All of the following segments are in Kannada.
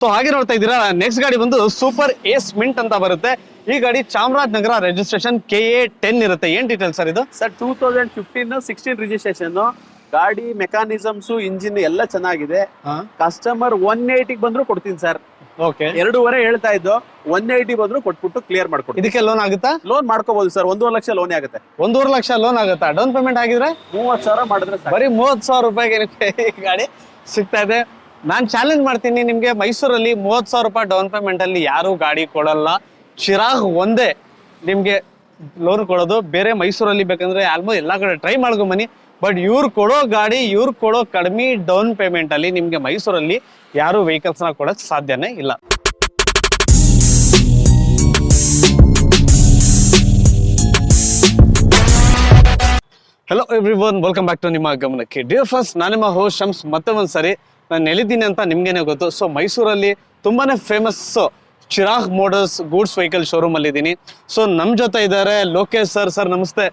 ಸೊ ಹಾಗೆ ನೋಡ್ತಾ ಇದ್ದೀರಾ ನೆಕ್ಸ್ಟ್ ಗಾಡಿ ಬಂದು ಸೂಪರ್ ಏಸ್ ಮಿಂಟ್ ಅಂತ ಬರುತ್ತೆ. ಈ ಗಾಡಿ ಚಾಮರಾಜನಗರ ರಿಜಿಸ್ಟ್ರೇಷನ್ KA10 ಇರುತ್ತೆ. ಏನ್ ಡೀಟೇಲ್ ಸರ್ ಇದು? Sir 2015-16 registration. ಗಾಡಿ ಮೆಕಾನಿಸಮ್ಸ್ ಇಂಜಿನ್ ಎಲ್ಲ ಚೆನ್ನಾಗಿದೆ. ಕಸ್ಟಮರ್ 180 ಬಂದ್ರು ಕೊಡ್ತೀನಿ ಸರ್. ಓಕೆ, 2.5 ಹೇಳ್ತಾ ಇದ್ದು 180 ಬಂದ್ರು ಕೊಟ್ಬಿಟ್ಟು ಕ್ಲಿಯರ್ ಮಾಡ್ಕೊಡ್ತೀನಿ. ಇದಕ್ಕೆ ಲೋನ್ ಆಗುತ್ತಾ? ಲೋನ್ ಮಾಡ್ಕೋಬಹುದು ಸರ್. 1.5 ಲಕ್ಷ ಲೋನ್ ಆಗುತ್ತೆ. 1.5 ಲಕ್ಷ ಲೋನ್ ಆಗುತ್ತಾ? ಡೌನ್ ಪೇಮೆಂಟ್ ಆಗಿದ್ರೆ 30,000 ಮಾಡಿದ್ರೆ ಬರೀ 30,000 ರೂಪಾಯಿಗೆ ಈ ಗಾಡಿ ಸಿಗ್ತಾ ಇದೆ. ನಾನ್ ಚಾಲೆಂಜ್ ಮಾಡ್ತೀನಿ ನಿಮ್ಗೆ, ಮೈಸೂರಲ್ಲಿ 30,000 ರೂಪಾಯಿ ಡೌನ್ ಪೇಮೆಂಟ್ ಅಲ್ಲಿ ಯಾರು ಗಾಡಿ ಕೊಡಲ್ಲ. ಚಿರಾಗ್ ಒಂದೇ ನಿಮ್ಗೆ ಲೋನ್ ಕೊಡೋದು. ಬೇರೆ ಮೈಸೂರಲ್ಲಿ ಬೇಕಂದ್ರೆ ಆಲ್ಮೋಸ್ಟ್ ಎಲ್ಲಾ ಕಡೆ ಟ್ರೈ ಮಾಡ್ಕೊಂಬನ್ನಿ. ಬಟ್ ಇವ್ರು ಕೊಡೋ ಗಾಡಿ, ಇವ್ರು ಕೊಡೋ ಕಡಿಮೆ ಡೌನ್ ಪೇಮೆಂಟ್ ಅಲ್ಲಿ ನಿಮ್ಗೆ ಮೈಸೂರಲ್ಲಿ ಯಾರು ವೆಹಿಕಲ್ಸ್ ನ ಕೊಡಕ್ ಸಾಧ್ಯನೇ ಇಲ್ಲ. Hello everyone, welcome back to ನಿಮ್ಮ ಗಮನಕ್ಕೆ. ಡಿಯರ್ ಫಸ್ಟ್, ನಾನು ನಿಮ್ಮ ಹೋಸ್ಟ್ ಶಮ್ಸ್. ಮತ್ತೆ ಒಂದ್ಸರಿ ನಾನು ಎಲ್ಲಿದ್ದೀನಿ ಅಂತ ನಿಮ್ಗೇನೆ ಗೊತ್ತು. ಸೊ ಮೈಸೂರಲ್ಲಿ ತುಂಬಾನೇ famous Chirag motors goods vehicle showroom ಅಲ್ಲಿ ಇದ್ದೀನಿ. ಸೊ ನಮ್ ಜೊತೆ ಇದ್ದಾರೆ ಲೋಕೇಶ್ ಸರ್. ಸರ್ ನಮಸ್ತೆ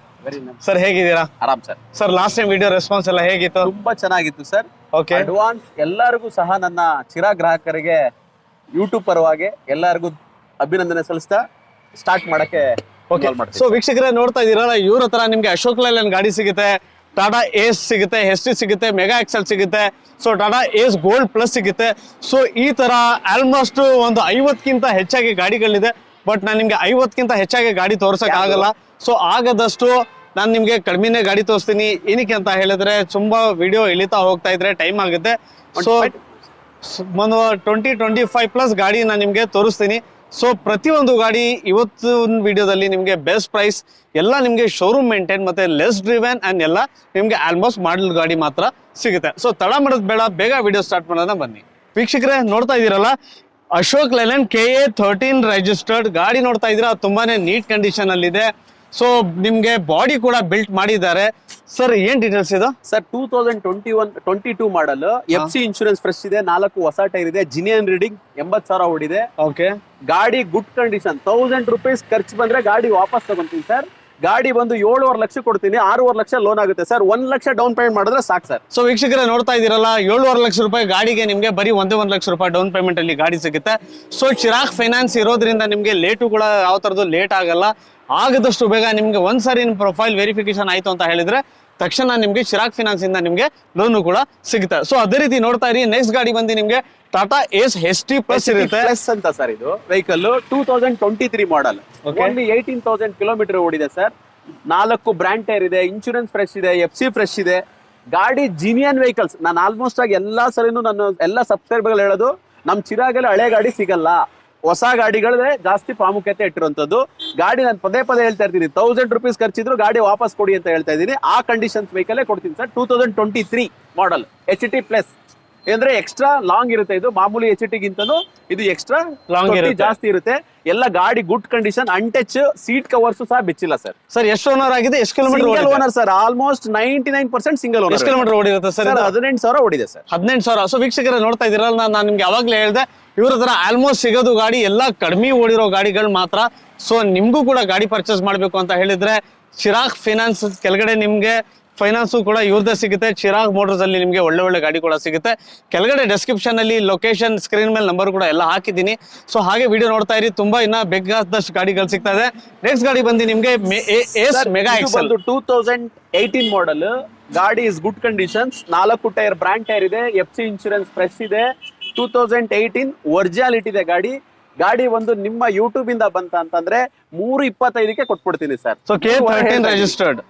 ಸರ್, ಹೇಗಿದ್ದೀರಾ? ಆರಾಮ್ sir. Sir last time video response ಎಲ್ಲ ಹೇಗಿತ್ತು? ತುಂಬಾ ಚೆನ್ನಾಗಿತ್ತು ಸರ್. ಓಕೆ, ಅಡ್ವಾನ್ಸ್ ಎಲ್ಲರಿಗೂ ಸಹ ನನ್ನ ಚಿರಾಗ್ ಗ್ರಾಹಕರಿಗೆ ಯೂಟ್ಯೂಬ್ ಪರವಾಗಿ ಎಲ್ಲರಿಗೂ ಅಭಿನಂದನೆ ಸಲ್ಲಿಸ್ತಾ ಸ್ಟಾರ್ಟ್ ಮಾಡಕ್ಕೆ. ಸೊ ವೀಕ್ಷಕರೇ ನೋಡ್ತಾ ಇದೀರಲ್ಲ, ಇವ್ರ ಹತ್ರ ನಿಮ್ಗೆ ಅಶೋಕ್ ಲೈಲ್ಯಾಂಡ್ ಗಾಡಿ ಸಿಗುತ್ತೆ, ಟಾಟಾ ಏಸ್ ಸಿಗುತ್ತೆ, HT ಸಿಗುತ್ತೆ, ಮೆಗಾ ಎಕ್ಸೆಲ್ ಸಿಗುತ್ತೆ, ಸೊ ಟಾಟಾ ಏಸ್ ಗೋಲ್ಡ್ ಪ್ಲಸ್ ಸಿಗುತ್ತೆ. ಸೊ ಈ ತರ ಆಲ್ಮೋಸ್ಟ್ ಒಂದು 50ಕ್ಕಿಂತ ಹೆಚ್ಚಾಗಿ ಗಾಡಿಗಳಿದೆ. ಬಟ್ ನಾನು ನಿಮ್ಗೆ 50ಕ್ಕಿಂತ ಹೆಚ್ಚಾಗಿ ಗಾಡಿ ತೋರ್ಸಕ್ ಆಗಲ್ಲ. ಸೊ ಆಗದಷ್ಟು ನಾನು ನಿಮ್ಗೆ ಕಡಿಮೆನೇ ಗಾಡಿ ತೋರಿಸ್ತೀನಿ. ಏನಕ್ಕೆ ಅಂತ ಹೇಳಿದ್ರೆ ತುಂಬಾ ವಿಡಿಯೋ ಇಳಿತಾ ಹೋಗ್ತಾ ಇದ್ರೆ ಟೈಮ್ ಆಗುತ್ತೆ. ಸೊ ಒಂದು 20-25 ಪ್ಲಸ್ ಗಾಡಿ ನಾನು ನಿಮ್ಗೆ ತೋರಿಸ್ತೀನಿ. ಸೊ ಪ್ರತಿಯೊಂದು ಗಾಡಿ ಇವತ್ತು ವಿಡಿಯೋದಲ್ಲಿ ನಿಮ್ಗೆ ಬೆಸ್ಟ್ ಪ್ರೈಸ್ ಎಲ್ಲ ನಿಮ್ಗೆ ಶೋರೂಮ್ ಮೇಂಟೈನ್ ಮತ್ತೆ ಲೆಸ್ ಡ್ರಿವೆನ್ ಅಂಡ್ ಎಲ್ಲ ನಿಮ್ಗೆ ಆಲ್ಮೋಸ್ಟ್ ಮಾಡಲ್ ಗಾಡಿ ಮಾತ್ರ ಸಿಗುತ್ತೆ. ಸೊ ತಡ ಮಾಡೋದು ಬೇಡ, ಬೇಗ ವಿಡಿಯೋ ಸ್ಟಾರ್ಟ್ ಮಾಡೋಣ ಬನ್ನಿ. ವೀಕ್ಷಕರೇ ನೋಡ್ತಾ ಇದೀರಲ್ಲ, ಅಶೋಕ್ ಲೈಲ್ಯಾಂಡ್ KA13 ರಿಜಿಸ್ಟರ್ಡ್ ಗಾಡಿ ನೋಡ್ತಾ ಇದೀರಾ. ತುಂಬಾನೇ ನೀಟ್ ಕಂಡೀಷನ್ ಅಲ್ಲಿ ಇದೆ. ಸೊ ನಿಮ್ಗೆ ಬಾಡಿ ಕೂಡ ಬಿಲ್ಟ್ ಮಾಡಿದ್ದಾರೆ. ಸರ್ ಏನ್ ಡೀಟೇಲ್ಸ್ ಇದು? ಸರ್ 2021-22 ಮಾಡಲ್. FC ಇನ್ಶೂರೆನ್ಸ್ ಫ್ರೆಶ್ ಇದೆ, 4 ಹೊಸ ಟೈರ್ ಇದೆ, ಜಿನಿಯನ್ ರೀಡಿಂಗ್, 80,000 ಓಡಿದೆ. ಓಕೆ, ಗಾಡಿ ಗುಡ್ ಕಂಡೀಷನ್. 1000 ರೂಪೀಸ್ ಖರ್ಚು ಬಂದ್ರೆ ಗಾಡಿ ವಾಪಸ್ ತಗೊಂತೀನಿ ಸರ್. ಗಾಡಿ ಬಂದು 7.5 ಲಕ್ಷ ಕೊಡ್ತೀನಿ, 6.5 ಲಕ್ಷ ಲೋನ್ ಆಗುತ್ತೆ ಸರ್. 1 ಲಕ್ಷ ಡೌನ್ ಪೇಮೆಂಟ್ ಮಾಡಿದ್ರೆ ಸಾಕು ಸರ್. ಸೊ ವೀಕ್ಷಕರೇ ನೋಡ್ತಾ ಇದೀರಲ್ಲ, 7.5 ಲಕ್ಷ ರೂಪಾಯಿ ಗಾಡಿಗೆ ನಿಮ್ಗೆ ಬರೀ 1 ಲಕ್ಷ ರೂಪಾಯಿ ಡೌನ್ ಪೇಮೆಂಟ್ ಅಲ್ಲಿ ಗಾಡಿ ಸಿಗುತ್ತೆ. ಸೊ ಚಿರಾಗ್ ಫೈನಾನ್ಸ್ ಇರೋದ್ರಿಂದ ನಿಮ್ಗೆ ಲೇಟು ಕೂಡ ಯಾವ ತರದ್ದು ಲೇಟ್ ಆಗಲ್ಲ. ಆಗದಷ್ಟು ಬೇಗ ನಿಮ್ಗೆ ಒಂದ್ಸರಿ ನಿಮ್ ಪ್ರೊಫೈಲ್ ವೆರಿಫಿಕೇಶನ್ ಆಯ್ತು ಅಂತ ಹೇಳಿದ್ರೆ ತಕ್ಷಣ ನಿಮ್ಗೆ ಚಿರಾಗ್ ಫೈನಾನ್ಸ್ ಇಂದ ನಿಮ್ಗೆ ಲೋನು ಕೂಡ ಸಿಗುತ್ತೆ. ಸೊ ಅದೇ ರೀತಿ ನೋಡ್ತಾ ಇರಿ, ನೆಕ್ಸ್ಟ್ ಗಾಡಿ ಬಂದು ನಿಮ್ಗೆ ಟಾಟಾ ಏಸ್ HT ಪ್ಲಸ್ ಇರುತ್ತೆ. ಪ್ಲಸ್ ಅಂತ ಸರ್ ಇದು ವೆಹಿಕಲ್ 2023 ಮಾಡಲ್. ಓನ್ಲಿ 18,000 ಕಿಲೋಮೀಟರ್ ಓಡಿದೆ ಸರ್. 4 ಬ್ರ್ಯಾಂಡ್ ಟೈರ್ ಇದೆ, ಇನ್ಶೂರೆನ್ಸ್ ಫ್ರೆಶ್ ಇದೆ, FC ಫ್ರೆಶ್ ಇದೆ. ಗಾಡಿ ಜಿನಿಯನ್ ವೆಹಿಕಲ್ಸ್. ನಾನು ಆಲ್ಮೋಸ್ಟ್ ಆಗಿ ಎಲ್ಲಾ ಸರಿನೂ ನನ್ನ ಎಲ್ಲ ಸಬ್ಸ್ಕ್ರೈಬರ್ ಹೇಳೋದು, ನಮ್ ಚಿರಾಗಲ್ಲಿ ಹಳೆ ಗಾಡಿ ಸಿಗಲ್ಲ, ಹೊಸ ಗಾಡಿಗಳೇ ಜಾಸ್ತಿ ಪ್ರಾಮುಖ್ಯತೆ ಇಟ್ಟಿರುವಂತದ್ದು. ಗಾಡಿ ನಾನು ಪದೇ ಪದೇ ಹೇಳ್ತಾ ಇರ್ತೀನಿ, 1000 ರೂಪೀಸ್ ಖರ್ಚಿದ್ರು ಗಾಡಿ ವಾಪಸ್ ಕೊಡಿ ಅಂತ ಹೇಳ್ತಾ ಇದ್ದೀನಿ. ಆ ಕಂಡೀಷನ್ಸ್ ವೆಹಿಕಲ್ ಕೊಡ್ತೀನಿ ಸರ್. 2023 ಮಾಡಲ್ HT ಪ್ಲಸ್ ಅಂದ್ರೆ ಎಕ್ಸ್ಟ್ರಾ ಲಾಂಗ್ ಇರುತ್ತೆ. ಇದು ಮಾಮೂಲಿ HT ಗಿಂತನೂ ಇದು ಎಕ್ಸ್ಟ್ರಾ ಲಾಂಗ್ ಜಾಸ್ತಿ ಇರುತ್ತೆ. ಎಲ್ಲ ಗಾಡಿ ಗುಡ್ ಕಂಡೀಷನ್, ಅನ್ಟಚ್, ಸೀಟ್ ಕವರ್ಸ್ ಸಹ ಬಿಚ್ಚಿಲ್ಲ ಸರ್. ಸರ್ ಎಷ್ಟು ಓನರ್ ಆಗಿದೆ, ಎಷ್ಟು kilometre owner sir? Almost 99% single owner. ಎಷ್ಟು ಕಿಲೋಮೀಟರ್ ಓಡಿರುತ್ತೆ ಸರ್? 18,000 ಓಡಿದೆ ಸರ್. 18,000. ಸೊ ವೀಕ್ಷಕರ ನೋಡ್ತಾ ಇದೀರಲ್ಲ, ನಾನು ನಿಮ್ಗೆ ಅವಾಗ್ಲೇ ಹೇಳಿದೆ, ಇವ್ರ ಹತ್ರ ಆಲ್ಮೋಸ್ಟ್ ಸಿಗೋದು ಗಾಡಿ ಎಲ್ಲ ಕಡಿಮೆ ಓಡಿರೋ ಗಾಡಿಗಳು ಮಾತ್ರ. ಸೊ ನಿಮ್ಗೂ ಕೂಡ ಗಾಡಿ ಪರ್ಚೇಸ್ ಮಾಡ್ಬೇಕು ಅಂತ ಹೇಳಿದ್ರೆ ಚಿರಾಗ್ ಫೈನಾನ್ಸ್ ಕೆಳಗಡೆ ನಿಮ್ಗೆ ಫೈನಾನ್ಸ್ ಕೂಡ ಇವ್ರದ್ದೇ ಸಿಗುತ್ತೆ. ಚಿರಾಗ್ ಮೋಟರ್ಸ್ ಅಲ್ಲಿ ನಿಮ್ಗೆ ಒಳ್ಳೆ ಒಳ್ಳೆ ಗಾಡಿ ಕೂಡ ಸಿಗುತ್ತೆ. ಕೆಳಗಡೆ ಡಿಸ್ಕ್ರಿಪ್ಷನ್ ಅಲ್ಲಿ ಲೊಕೇಶನ್, ಸ್ಕ್ರೀನ್ ಮೇಲೆ ನಂಬರ್ ಕೂಡ ಎಲ್ಲ ಹಾಕಿದ್ದೀನಿ. ಸೊ ಹಾಗೆ ವಿಡಿಯೋ ನೋಡ್ತಾ ಇರಿ, ತುಂಬಾ ಇನ್ನ ಬೇಕಾದಷ್ಟು ಗಾಡಿಗಳು ಸಿಗ್ತಾ ಇದೆ. ನೆಕ್ಸ್ಟ್ ಗಾಡಿ ಬಂದು ನಿಮ್ಗೆ ಮೆಗಾ ಎಕ್ಸೆಲ್ 2018 ಮಾಡಲ್. ಗಾಡಿ is good conditions, 4 tyre brand tyre ಇದೆ, FC ಇನ್ಶೂರೆನ್ಸ್ ಫ್ರೆಶ್ ಇದೆ, 2018 ಒರಿಜಿನಾಲಿಟಿ ಇದೆ ಗಾಡಿ. ಗಾಡಿ ಒಂದು ನಿಮ್ಮ ಯೂಟ್ಯೂಬ್ ಇಂದ ಬಂತ ಅಂತಂದ್ರೆ 325ಕ್ಕೆ ಕೊಟ್ಬಿಡ್ತೀನಿ sir. So KA13 registered.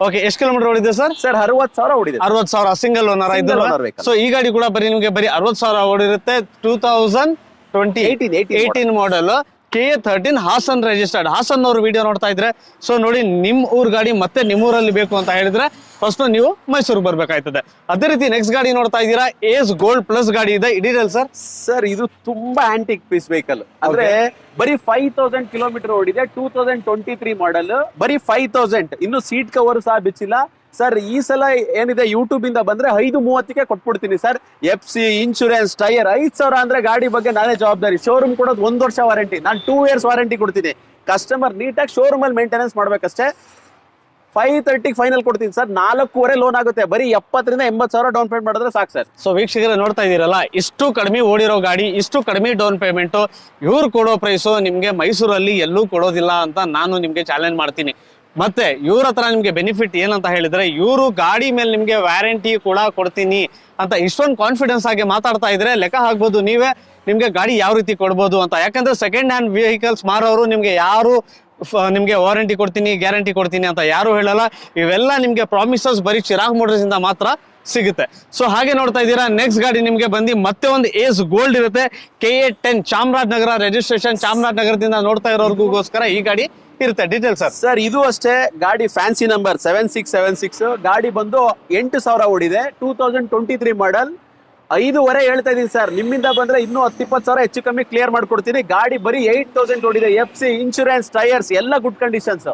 Okay, ಎಷ್ಟು ಕಿಲೋಮೀಟರ್ ಓಡಿದೆ ಸರ್? ಸರ್ 60,000 ಓಡಿದೆ. 60,000 ಸಿಂಗಲ್ ಓನರ್ ಆಯ್ತು. ಸೊ ಈ ಗಾಡಿ ಕೂಡ ಬರೀ ನಿಮ್ಗೆ ಬರೀ 60,000 ಓಡಿರುತ್ತೆ. 2018 ಮಾಡಲ್ KA13 ಹಾಸನ್ ರಿಜಿಸ್ಟರ್ಡ್. ಹಾಸನ್ ಅವರು ವಿಡಿಯೋ ನೋಡ್ತಾ ಇದ್ರೆ ಸೊ ನೋಡಿ, ನಿಮ್ ಊರ್ ಗಾಡಿ ಮತ್ತೆ ನಿಮ್ಮೂರಲ್ಲಿ ಬೇಕು ಅಂತ ಹೇಳಿದ್ರೆ ಫಸ್ಟ್ ನೀವು ಮೈಸೂರು ಬರ್ಬೇಕಾಯ್ತದೆ. ಅದೇ ರೀತಿ ನೆಕ್ಸ್ಟ್ ಗಾಡಿ ನೋಡ್ತಾ ಇದ್ದೀರಾ, ಏಸ್ ಗೋಲ್ಡ್ ಪ್ಲಸ್ ಗಾಡಿ ಇದೆ. Detail sir? ಸರ್ ಇದು ತುಂಬಾ ಆಂಟಿಕ್ ಪೀಸ್ ವೆಹಿಕಲ್. ಅಂದ್ರೆ ಬರೀ 5,000 ಕಿಲೋಮೀಟರ್ ಓಡಿದೆ. 2023 ಮಾಡಲ್, ಬರೀ 5,000. ಇನ್ನು ಸೀಟ್ ಕವರ್ ಸಹ ಬಿಚ್ಚಿಲ್ಲ ಸರ್. ಈ ಸಲ ಏನಿದೆ ಯೂಟ್ಯೂಬ್ ಇಂದ ಬಂದ್ರೆ 530ಕ್ಕೆ ಕೊಟ್ಬಿಡ್ತೀನಿ ಸರ್. FC ಇನ್ಶೂರೆನ್ಸ್, ಟೈರ್ 5,000 ಅಂದ್ರೆ ಗಾಡಿ ಬಗ್ಗೆ ನಾನೇ ಜವಾಬ್ದಾರಿ. ಶೋರೂಮ್ ಕೊಡೋದು 1 ವರ್ಷ ವಾರಂಟಿ, ನಾನು 2 ಇಯರ್ಸ್ ವಾರಂಟಿ ಕೊಡ್ತೀನಿ. ಕಸ್ಟಮರ್ ನೀಟಾಗಿ ಶೋರೂಮ್ ಅಲ್ಲಿ ಮೇಂಟೆನೆನ್ಸ್ ಮಾಡ್ಬೇಕಷ್ಟೇ. 530 ಫೈನಲ್ ಕೊಡ್ತೀನಿ ಸರ್. 4.5 ಲೋನ್ ಆಗುತ್ತೆ. ಬರೀ 70 ರಿಂದ 80 ಸಾವಿರ ಡೌನ್ ಪೇಮೆಂಟ್ ಮಾಡಿದ್ರೆ ಸಾಕು ಸರ್. ಸೊ ವೀಕ್ಷಕರೇ ನೋಡ್ತಾ ಇದೀರಲ್ಲ, ಇಷ್ಟು ಕಡಿಮೆ ಓಡಿರೋ ಗಾಡಿ, ಇಷ್ಟು ಕಡಿಮೆ ಡೌನ್ ಪೇಮೆಂಟ್, ಇವ್ರು ಕೊಡೋ ಪ್ರೈಸು ನಿಮ್ಗೆ ಮೈಸೂರಲ್ಲಿ ಎಲ್ಲೂ ಕೊಡೋದಿಲ್ಲ ಅಂತ ನಾನು ನಿಮ್ಗೆ ಚಾಲೆಂಜ್ ಮಾಡ್ತೀನಿ. ಮತ್ತೆ ಇವ್ರ ಹತ್ರ ನಿಮ್ಗೆ ಬೆನಿಫಿಟ್ ಏನಂತ ಹೇಳಿದ್ರೆ, ಇವರು ಗಾಡಿ ಮೇಲೆ ನಿಮ್ಗೆ ವ್ಯಾರಂಟಿ ಕೂಡ ಕೊಡ್ತೀನಿ ಅಂತ ಇಷ್ಟೊಂದು ಕಾನ್ಫಿಡೆನ್ಸ್ ಆಗಿ ಮಾತಾಡ್ತಾ ಇದ್ರೆ ಲೆಕ್ಕ ಹಾಕ್ಬೋದು ನೀವೇ ನಿಮ್ಗೆ ಗಾಡಿ ಯಾವ ರೀತಿ ಕೊಡ್ಬೋದು ಅಂತ. ಯಾಕಂದ್ರೆ ಸೆಕೆಂಡ್ ಹ್ಯಾಂಡ್ ವೆಹಿಕಲ್ಸ್ ಮಾರೋರು ನಿಮ್ಗೆ ಯಾರು ನಿಮ್ಗೆ ವಾರಂಟಿ ಕೊಡ್ತೀನಿ, ಗ್ಯಾರಂಟಿ ಕೊಡ್ತೀನಿ ಅಂತ ಯಾರು ಹೇಳಲ್ಲ. ಇವೆಲ್ಲ ನಿಮ್ಗೆ ಪ್ರಾಮಿಸಸ್ ಬರೀ ಚಿರಾಗ್ ಮೋಟರ್ಸ್ ಇಂದ ಮಾತ್ರ ಸಿಗುತ್ತೆ. ಸೊ ಹಾಗೆ ನೋಡ್ತಾ ಇದ್ದೀರಾ, ನೆಕ್ಸ್ಟ್ ಗಾಡಿ ನಿಮ್ಗೆ ಬಂದು ಮತ್ತೆ ಒಂದು ಏಸ್ ಗೋಲ್ಡ್ ಇರುತ್ತೆ. KA10 ಚಾಮರಾಜನಗರ ರಿಜಿಸ್ಟ್ರೇಷನ್, ಚಾಮರಾಜನಗರದಿಂದ ನೋಡ್ತಾ ಇರೋರ್ಗೋಸ್ಕರ ಈ ಗಾಡಿ ಇರುತ್ತೆ. ಡೀಟೇಲ್ ಸರ್ ಇದು ಅಷ್ಟೇ. ಗಾಡಿ ಫ್ಯಾನ್ಸಿ ನಂಬರ್ 7676. ಗಾಡಿ ಬಂದು 8,000 ಓಡಿದೆ. 2023 ಮಾಡಲ್. 5.5 ಹೇಳ್ತಾ ಇದೀನಿ ಸರ್. ನಿಮ್ಮಿಂದ ಬಂದ್ರೆ ಇನ್ನೂ 10-20 ಸಾವಿರ ಹೆಚ್ಚು ಕಮ್ಮಿ ಕ್ಲಿಯರ್ ಮಾಡ್ಕೊಡ್ತೀನಿ. ಗಾಡಿ ಬರೀ 8,000 ಓಡಿದೆ. FC, ಇನ್ಶೂರೆನ್ಸ್, ಟೈರ್ಸ್ ಎಲ್ಲ ಗುಡ್ ಕಂಡೀಷನ್ಸ್.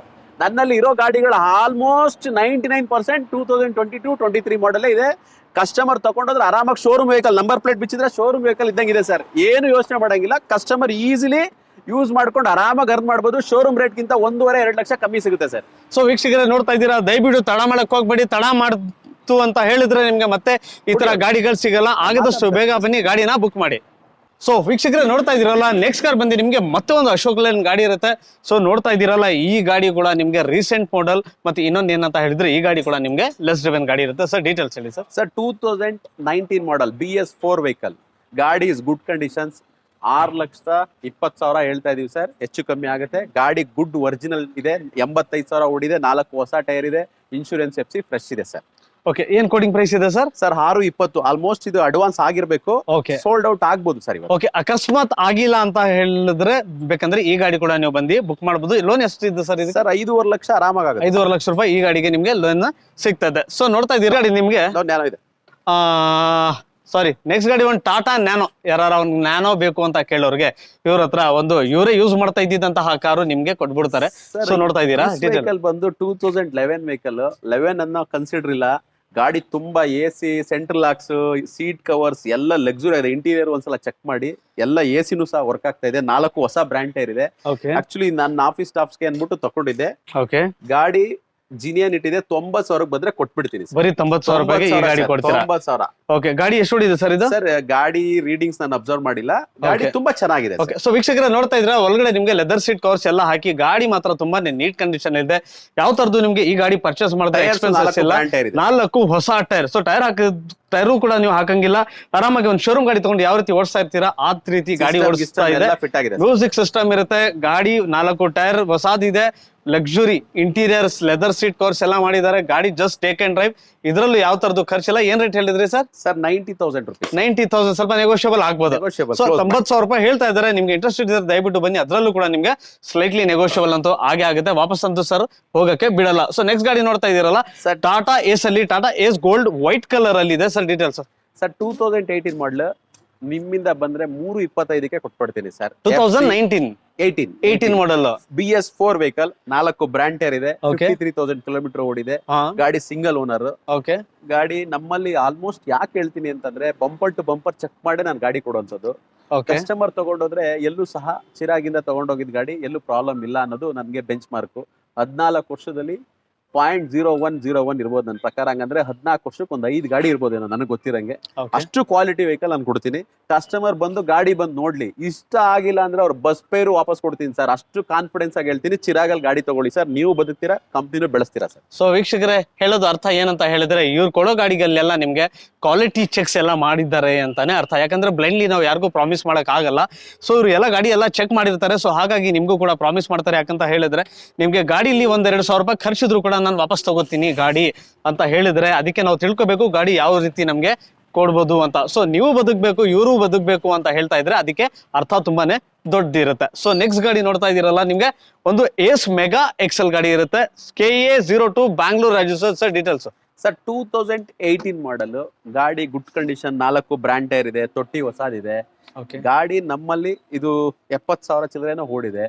ನನ್ನಲ್ಲಿ ಇರೋ ಗಾಡಿಗಳು ಆಲ್ಮೋಸ್ಟ್ 99% 2022-23 ಮಾಡಲ್ ಇದೆ. ಕಸ್ಟಮರ್ ತಗೊಂಡೋದ್ರೆ ಆರಾಮಾಗಿ ಶೋರೂಮ್ ವೆಹಿಕಲ್, ನಂಬರ್ ಪ್ಲೇಟ್ ಬಿಚ್ಚಿದ್ರೆ ಶೋರೂಮ್ ವೆಹಿಕಲ್ ಇದ್ದಂಗಿದೆ ಸರ್. ಏನು ಯೋಚನೆ ಮಾಡಂಗಿಲ್ಲ. ಕಸ್ಟಮರ್ ಈಸಿಲಿ ಯೂಸ್ ಮಾಡ್ಕೊಂಡು ಆರಾಮಾಗಿ ಅರ್ನ್ ಮಾಡ್ಬೋದು. ಶೋರೂಮ್ ರೇಟ್ ಗಿಂತ 1.5-2 ಲಕ್ಷ ಕಮ್ಮಿ ಸಿಗುತ್ತೆ ಸರ್. ಸೊ ವೀಕ್ಷಕರೇ ನೋಡ್ತಾ ಇದ್ದೀರಾ, ದಯವಿಟ್ಟು ತಡ ಮಾಡಕ್ ಹೋಗ್ಬೇಡಿ. ತಡ ಮಾಡ್ತು ಅಂತ ಹೇಳಿದ್ರೆ ನಿಮ್ಗೆ ಮತ್ತೆ ಈ ತರ ಗಾಡಿಗಳು ಸಿಗಲ್ಲ. ಆಗದಷ್ಟು ಬೇಗ ಬನ್ನಿ, ಗಾಡಿನ ಬುಕ್ ಮಾಡಿ. ಸೊ ವೀಕ್ಷಕರೇ ನೋಡ್ತಾ ಇದೀರಲ್ಲ, ನೆಕ್ಸ್ಟ್ ಕಾರ್ ಬಂದು ನಿಮ್ಗೆ ಮತ್ತೆ ಒಂದು ಅಶೋಕ್ ಲೈನ್ ಗಾಡಿ ಇರುತ್ತೆ. ಸೊ ನೋಡ್ತಾ ಇದೀರಲ್ಲ, ಈ ಗಾಡಿ ಕೂಡ ನಿಮ್ಗೆ ರೀಸೆಂಟ್ ಮಾಡೆಲ್. ಮತ್ತೆ ಇನ್ನೊಂದು ಏನಂತ ಹೇಳಿದ್ರೆ, ಈ ಗಾಡಿ ಕೂಡ ನಿಮ್ಗೆ ಲೆಸ್ ಡ್ರಿವನ್ ಗಾಡಿ ಇರುತ್ತೆ. ಸರ್ ಡೀಟೇಲ್ಸ್ ಹೇಳಿ ಸರ್. ಸರ್ 2019 ಮಾಡಲ್ BS4 ವೆಹಿಕಲ್. ಗಾಡಿ ಇಸ್ ಗುಡ್ ಕಂಡೀಷನ್ಸ್. 6,20,000 ಹೇಳ್ತಾ ಇದೀವಿ ಸರ್. ಹೆಚ್ಚು ಕಮ್ಮಿ ಆಗುತ್ತೆ. ಗಾಡಿ ಗುಡ್ ಒರಿಜಿನಲ್ ಇದೆ. 85,000 ಓಡಿದೆ. 4 ಹೊಸ ಟೈರ್ ಇದೆ. ಇನ್ಶೂರೆನ್ಸ್ FC ಫ್ರೆಶ್ ಇದೆ ಸರ್. ಓಕೆ, ಏನ್ ಕೋಡಿಂಗ್ ಪ್ರೈಸ್ ಇದೆ ಸರ್? ಸರ್ 6,20. ಆಲ್ಮೋಸ್ಟ್ ಇದು ಅಡ್ವಾನ್ಸ್ ಆಗಿರ್ಬೇಕು. ಓಕೆ, ಸೋಲ್ಡ್ ಔಟ್ ಆಗ್ಬೋದು ಸರ್ ಇವಾಗ. ಓಕೆ, ಅಕಸ್ಮಾತ್ ಆಗಿಲ್ಲ ಅಂತ ಹೇಳಿದ್ರೆ ಬೇಕಂದ್ರೆ ಈ ಗಾಡಿ ಕೂಡ ನೀವು ಬಂದು ಬುಕ್ ಮಾಡಬಹುದು. ಲೋನ್ ಎಷ್ಟು ಇದೆ ಸರ್ ಇದು? ಸರ್ 5.5 ಲಕ್ಷ ಆರಾಮಾಗುತ್ತೆ. 5.5 ಲಕ್ಷ ರೂಪಾಯಿ ಈ ಗಾಡಿಗೆ ನಿಮ್ಗೆ ಲೋನ್ ಸಿಗ್ತದೆ. ಸೊ ನೋಡ್ತಾ ಇದ್ದೀರಿ ಗಾಡಿ ನಿಮ್ಗೆ ನ್ಯಾನೋ ಇದೆ. ಸಾರಿ, ನೆಕ್ಸ್ಟ್ ಗಾಡಿ ಒಂದು ಟಾಟಾ ನ್ಯಾನೋ. ಯಾರು ಒಂದು ನ್ಯಾನೋ ಬೇಕು ಅಂತ ಕೇಳೋರಿಗೆ ಇವ್ರ ಹತ್ರ ಒಂದು ಇವರೇ ಯೂಸ್ ಮಾಡ್ತಾ ಇದ್ದಿದ್ದಂತಹ ಕಾರು ನಿಮ್ಗೆ ಕೊಟ್ಬಿಡ್ತಾರೆ. ಸೊ ನೋಡ್ತಾ ಇದ್ದೀರಾ, ವೆಹಿಕಲ್ ಬಂದು 2011 ವೆಹಿಕಲ್. 11 ಅನ್ನೋ ಕನ್ಸಿಡರ್ ಇಲ್ಲ. ಗಾಡಿ ತುಂಬಾ AC, central locks, seat covers ಎಲ್ಲ ಲಕ್ಸುರಿ ಇದೆ. ಇಂಟೀರಿಯರ್ ಒಂದ್ಸಲ ಚೆಕ್ ಮಾಡಿ. ಎಲ್ಲ AC ಸಹ ವರ್ಕ್ ಆಗ್ತಾ ಇದೆ. 4 ಹೊಸ ಬ್ರ್ಯಾಂಡ್ ಟೈರ್ ಇದೆ. ಆಕ್ಚುಲಿ ನನ್ನ ಆಫೀಸ್ ಸ್ಟಾಫ್ಸ್ಗೆ ಅನ್ಬಿಟ್ಟು ತಗೊಂಡಿದ್ದೆ. ಗಾಡಿ ಜಿನಿಯನ್ ಇಟ್ಟಿದೆ. 90,000 ಬಂದ್ರೆ ಕೊಟ್ಬಿಡ್ತೀನಿ. ಬರೀ 90,000 ರೂಪಾಯಿಗೆ ಈ ಗಾಡಿ ಕೊಡ್ತೀರಾ? 90,000. ಓಕೆ, ಗಾಡಿ ಎಷ್ಟು ಹೊಡಿದೆ ಸರ್ ಇದು? ಸರ್ ಗಾಡಿ ರೀಡಿಂಗ್ಸ್ ನಾನು ಅಬ್ಸರ್ವ್ ಮಾಡಿಲ್ಲ. ಗಾಡಿ ತುಂಬಾ ಚೆನ್ನಾಗಿದೆ. ಓಕೆ, ಸೊ ವೀಕ್ಷಕರ ನೋಡ್ತಾ ಇದ್ರೆ ಒಳಗಡೆ ನಿಮ್ಗೆ ಲೆದರ್ ಸೀಟ್ ಕವರ್ಸ್ ಎಲ್ಲ ಹಾಕಿ ಗಾಡಿ ಮಾತ್ರ ತುಂಬಾ ನೀಟ್ ಕಂಡೀಷನ್ ಇದೆ. ಯಾವ ತರದ್ದು ನಿಮ್ಗೆ ಈ ಗಾಡಿ ಪರ್ಚೇಸ್ ಮಾಡಿದ್ರೆ ಎಕ್ಸ್ಪೆನ್ಸಸ್ ಇಲ್ಲ. 4 ಹೊಸ ಟೈರ್. ಸೊ ಟೈರು ಕೂಡ ನೀವು ಹಾಕಂಗಿಲ್ಲ. ಆರಾಮಾಗಿ ಒಂದು ಶೋರೂಮ್ ಗಾಡಿ ತಗೊಂಡು ಯಾವ ರೀತಿ ಓಡಿಸ್ತಾ ಇರ್ತೀರಾ ಆ ರೀತಿ ಗಾಡಿ ಓಡಿಸ್ತಾ ಇದೆ. ಮ್ಯೂಸಿಕ್ ಸಿಸ್ಟಮ್ ಇರುತ್ತೆ. ಗಾಡಿ 4 ಟೈರ್ ಹೊಸಾದಿದೆ. Luxury interiors, leather seat covers ಎಲ್ಲ ಮಾಡಿದ್ದಾರೆ. ಗಾಡಿ ಜಸ್ಟ್ ಟೇಕ್ ಅಂಡ್ ಡ್ರೈವ್. ಇದ್ರಲ್ಲೂ ಯಾವ ತರದ್ದು ಖರ್ಚಿಲ್ಲ. ಏನ್ ರೇಟ್ ಹೇಳಿದ್ರಿ ಸರ್? ಸರ್ 90,000 ರೂಪಾಯಿ. 90,000 ಸ್ವಲ್ಪ ನೆಗೋಷಿಯಬಲ್ ಆಗ್ಬೋದು. ಸೊ 90,000 ರೂಪಾಯಿ ಹೇಳ್ತಾ ಇದ್ದಾರೆ. ನಿಮ್ಗೆ ಇಂಟ್ರೆಸ್ಟ್ ಇದ್ರೆ ದಯವಿಟ್ಟು ಬನ್ನಿ. ಅದ್ರಲ್ಲೂ ಕೂಡ ನಿಮ್ಗೆ ಸ್ಲೈಟ್ಲಿ ನೆಗೋಷಿಯಬಲ್ ಅಂತೂ ಹಾಗೆ ಆಗುತ್ತೆ. ವಾಪಸ್ ಅಂತೂ ಸರ್ ಹೋಗಕ್ಕೆ ಬಿಡಲ್ಲ. ಸೊ ನೆಕ್ಸ್ಟ್ ಗಾಡಿ ನೋಡ್ತಾ ಇದೀರಲ್ಲ, ಸರ್ ಟಾಟಾ ಏಸ್ ಅಲ್ಲಿ, ಟಾಟಾ ಏಸ್ ಗೋಲ್ಡ್ ವೈಟ್ ಕಲರ್ ಅಲ್ಲಿ ಇದೆ. ಸರ್ ಡೀಟೇಲ್ಸ್ ಸರ್ 2018 ಮಾಡಲ್. ನಿಮ್ಮಿಂದ ಬಂದ್ರೆ 3.25ಕ್ಕೆ ಕೊಟ್ಬಿಡ್ತೀನಿ ಸರ್. 2018 ಮಾಡಲ್ BS4 ವೆಹಿಕಲ್. 4 ಬ್ರ್ಯಾಂಡ್ ಟೈರ್ ಇದೆ. 53,000 ಕಿಲೋಮೀಟರ್ ಓಡಿದೆ. ಗಾಡಿ ಸಿಂಗಲ್ ಓನರ್. ಓಕೆ, ಗಾಡಿ ನಮ್ಮಲ್ಲಿ ಆಲ್ಮೋಸ್ಟ್ ಯಾಕೆ ಹೇಳ್ತೀನಿ ಅಂತಂದ್ರೆ, ಬಂಪರ್ ಟು ಬಂಪರ್ ಚೆಕ್ ಮಾಡಿ ನಾನು ಗಾಡಿ ಕೊಡುವಂಥದ್ದು. ಕಸ್ಟಮರ್ ತಗೊಂಡೋದ್ರೆ ಎಲ್ಲೂ ಸಹ ಚಿರಾಗಿಂದ ತಗೊಂಡೋಗಿದ್ ಗಾಡಿ ಎಲ್ಲೂ ಪ್ರಾಬ್ಲಮ್ ಇಲ್ಲ ಅನ್ನೋದು ನನ್ಗೆ ಬೆಂಚ್ ಮಾರ್ಕ್. 14 ವರ್ಷದಲ್ಲಿ 0.0101 ಇರ್ಬೋದು ನನ್ನ ಪ್ರಕಾರ. ಹಂಗಂದ್ರೆ 14 ವರ್ಷಕ್ಕೆ ಒಂದು 5 ಗಾಡಿ ಇರ್ಬೋದೇನೋ ನನಗೆ ಗೊತ್ತಿರಂಗೆ. ಅಷ್ಟು ಕ್ವಾಲಿಟಿ ವೆಹಿಕಲ್ ನಾನು ಕೊಡ್ತೀನಿ. ಕಸ್ಟಮರ್ ಬಂದು ಗಾಡಿ ಬಂದು ನೋಡ್ಲಿ. ಇಷ್ಟ ಆಗಿಲ್ಲ ಅಂದ್ರೆ ಅವ್ರ ಬಸ್ ಪೇರು ವಾಪಸ್ ಕೊಡ್ತೀನಿ ಸರ್. ಅಷ್ಟು ಕಾನ್ಫಿಡೆನ್ಸ್ ಆಗಿ ಹೇಳ್ತೀನಿ. ಚಿರಾಗಲ್ ಗಾಡಿ ತಗೊಳ್ಳಿ ಸರ್. ನೀವು ಬದುಕ್ತೀರಾ, ಕಂಪ್ನಿನೂ ಬೆಳೆಸ್ತೀರಾ ಸರ್. ಸೊ ವೀಕ್ಷಕರೇ ಹೇಳೋದು ಅರ್ಥ ಏನಂತ ಹೇಳಿದ್ರೆ, ಇವ್ರು ಕೊಡೋ ಗಾಡಿಗಳೆಲ್ಲ ನಿಮ್ಗೆ ಕ್ವಾಲಿಟಿ ಚೆಕ್ಸ್ ಎಲ್ಲ ಮಾಡಿದ್ದಾರೆ ಅಂತಾನೆ ಅರ್ಥ. ಯಾಕಂದ್ರೆ ಬ್ಲೈಂಡ್ಲಿ ನಾವು ಯಾರಿಗೂ ಪ್ರಾಮಿಸ್ ಮಾಡಕ್ ಆಗಲ್ಲ. ಸೊ ಇವ್ರು ಎಲ್ಲ ಗಾಡಿ ಎಲ್ಲ ಚೆಕ್ ಮಾಡಿರ್ತಾರೆ. ಸೊ ಹಾಗಾಗಿ ನಿಮ್ಗೂ ಕೂಡ ಪ್ರಾಮಿಸ್ ಮಾಡ್ತಾರೆ. ಯಾಕಂತ ಹೇಳಿದ್ರೆ, ನಿಮ್ಗೆ ಗಾಡಿಲಿ 1-2 ಸಾವಿರ ರೂಪಾಯಿ ಖರ್ಚಿದ್ರು ಕೂಡ ನಾನು ವಾಪಸ್ ತಗೋತೀನಿ ಗಾಡಿ ಅಂತ ಹೇಳಿದ್ರೆ, ಅದಕ್ಕೆ ನಾವು ತಿಳ್ಕೊಬೇಕು ಗಾಡಿ ಯಾವ ರೀತಿ ನಮ್ಗೆ ಕೊಡ್ಬೋದು ಅಂತ. ಸೊ ನೀವು ಬದುಕಬೇಕು, ಇವರು ಬದುಕಬೇಕು ಅಂತ ಹೇಳ್ತಾ ಇದ್ರೆ ಅದಕ್ಕೆ ಅರ್ಥ ತುಂಬಾನೇ ದೊಡ್ಡದಿರುತ್ತೆ. ಸೊ ನೆಕ್ಸ್ಟ್ ಗಾಡಿ ನೋಡ್ತಾ ಇದೀರಲ್ಲ, ನಿಮ್ಗೆ ಒಂದು ಏಸ್ ಮೆಗಾ ಎಕ್ಸೆಲ್ ಗಾಡಿ ಇರುತ್ತೆ. KA02 Bangalore registered. Sir details sir 2018 ಮಾಡಲ್. ಗಾಡಿ ಗುಡ್ ಕಂಡೀಷನ್. 4 ಬ್ರ್ಯಾಂಡ್ ಟೈರ್ ಇದೆ. ತೊಟ್ಟಿ ಹೊಸದಿದೆ. ಗಾಡಿ ನಮ್ಮಲ್ಲಿ ಇದು 70,000 ಚಿಲ್ಲರೆನೋ ಓಡಿದೆ.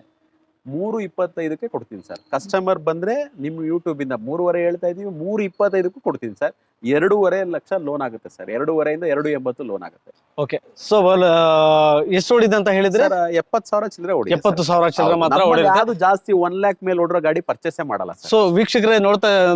325ಕ್ಕೆ ಕೊಡ್ತೀನಿ ಸರ್. ಕಸ್ಟಮರ್ ಬಂದ್ರೆ ನಿಮ್ ಯೂಟ್ಯೂಬ್ ಇಂದ 3.5 ಹೇಳ್ತಾ ಇದೀವಿ, 325ಕ್ಕೂ ಕೊಡ್ತೀನಿ ಸರ್. 2.5 ಲಕ್ಷ ಲೋನ್ ಆಗುತ್ತೆ ಸರ್. 2.5 ಇಂದ 2.80 ಲೋನ್ ಆಗುತ್ತೆ. ಓಕೆ, ಸೊ ಎಷ್ಟು ಓಡಿದೆ ಅಂತ ಹೇಳಿದ್ರೆ? 70,000 ಚಿಲ್ಲರೆ ಓಡಿ. 70,000 ಚಿಲ್ಲರೆ ಮಾತ್ರ ಓಡಿದೆ. ಅದು ಜಾಸ್ತಿ 1 lakh ಮೇಲೆ ಓಡಿರೋ ಗಾಡಿ ಪರ್ಚೇಸೇ ಮಾಡಲ್ಲ ಸರ್. ಸೊ ವೀಕ್ಷಕರೇ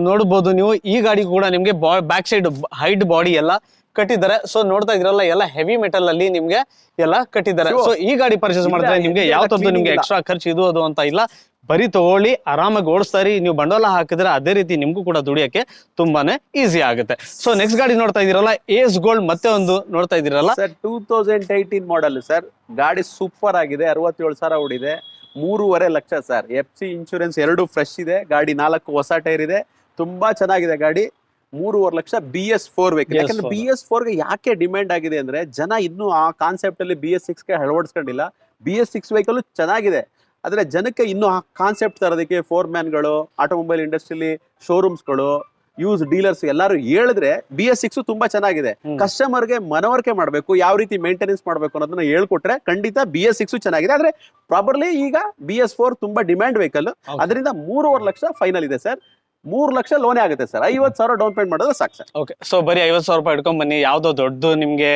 ನೋಡಬಹುದು ನೀವು, ಈ ಗಾಡಿ ಕೂಡ ನಿಮ್ಗೆ ಬ್ಯಾಕ್ ಸೈಡ್ ಹೈಟ್ ಬಾಡಿ ಎಲ್ಲ ಕಟ್ಟಿದ್ದಾರೆ. ಸೊ ನೋಡ್ತಾ ಇದ್ರಲ್ಲ, ಎಲ್ಲ ಹೆವಿ ಮೆಟಲ್ ಅಲ್ಲಿ ನಿಮ್ಗೆ ಎಲ್ಲ ಕಟ್ಟಿದ್ದಾರೆ. ಸೊ ಈ ಗಾಡಿ ಪರ್ಚೇಸ್ ಮಾಡಿದ್ರೆ ನಿಮ್ಗೆ ಯಾವ ತರದ್ದು ನಿಮ್ಗೆ ಎಕ್ಸ್ಟ್ರಾ ಖರ್ಚು ಇದು ಅದು ಅಂತ ಇಲ್ಲ. ಬರೀ ತಗೊಳ್ಳಿ, ಆರಾಮಾಗಿ ಓಡಿಸ್ತಾರಿ. ನೀವು ಬಂಡವಾಳ ಹಾಕಿದ್ರೆ ಅದೇ ರೀತಿ ನಿಮ್ಗೂ ಕೂಡ ದುಡಿಯಕ್ಕೆ ತುಂಬಾನೇ ಈಸಿ ಆಗುತ್ತೆ. ಸೊ ನೆಕ್ಸ್ಟ್ ಗಾಡಿ ನೋಡ್ತಾ ಇದೀರಲ್ಲ, ಏಸ್ ಗೋಲ್ಡ್ ಮತ್ತೆ ಒಂದು ನೋಡ್ತಾ ಇದೀರಲ್ಲ ಸರ್. 2018 model sir. ಗಾಡಿ ಸೂಪರ್ ಆಗಿದೆ. 67,000 ಓಡಿದೆ. 3.5 lakh sir. FC insurance 2 fresh ಇದೆ. ಗಾಡಿ 4 ಹೊಸ ಟೈರ್ ಇದೆ. ತುಂಬಾ ಚೆನ್ನಾಗಿದೆ ಗಾಡಿ. 3.5 ಲಕ್ಷ BS4 ವೆಹಿಕಲ್. ಯಾಕಂದ್ರೆ BS4 ಗೆ ಯಾಕೆ ಡಿಮ್ಯಾಂಡ್ ಆಗಿದೆ ಅಂದ್ರೆ, ಜನ ಇನ್ನೂ ಆ ಕಾನ್ಸೆಪ್ಟ್ ಅಲ್ಲಿ BS6 ಗೆ ಅಳವಡಿಸ್ಕೊಂಡಿಲ್ಲ. BS6 ವೆಹಿಕಲ್ ಚೆನ್ನಾಗಿದೆ, ಆದ್ರೆ ಜನಕ್ಕೆ ಇನ್ನೂ ಆ ಕಾನ್ಸೆಪ್ಟ್ ತರೋದಕ್ಕೆ ಫೋರ್ ಮ್ಯಾನ್ಗಳು, ಆಟೋಮೊಬೈಲ್ ಇಂಡಸ್ಟ್ರಿಲಿ ಶೋರೂಮ್ಸ್ಗಳು, ಯೂಸ್ ಡೀಲರ್ಸ್ ಎಲ್ಲರೂ ಹೇಳಿದ್ರೆ BS6 ತುಂಬಾ ಚೆನ್ನಾಗಿದೆ. ಕಸ್ಟಮರ್ಗೆ ಮನವರಿಕೆ ಮಾಡಬೇಕು, ಯಾವ ರೀತಿ ಮೇಂಟೆನೆನ್ಸ್ ಮಾಡಬೇಕು ಅನ್ನೋದನ್ನ ಹೇಳ್ಕೊಟ್ರೆ ಖಂಡಿತ BS6 ಚೆನ್ನಾಗಿದೆ. ಆದ್ರೆ ಪ್ರಾಪರ್ಲಿ ಈಗ BS4 ತುಂಬಾ ಡಿಮ್ಯಾಂಡ್ ವೆಹಿಕಲ್. ಅದರಿಂದ 3.5 ಲಕ್ಷ ಫೈನಲ್ ಇದೆ ಸರ್. 3 ಲಕ್ಷ ಲೋನೇ ಆಗುತ್ತೆ ಸರ್. 50,000 ಡೌನ್ ಪೇಮೆಂಟ್ ಮಾಡೋದು ಸಾಕು ಸರ್. ಓಕೆ, ಸೊ ಬರೀ 50,000 ರೂಪಾಯಿ ಇಟ್ಕೊಂಡ್ ಬನ್ನಿ. ಯಾವ್ದೋ ದೊಡ್ಡದು ನಿಮ್ಗೆ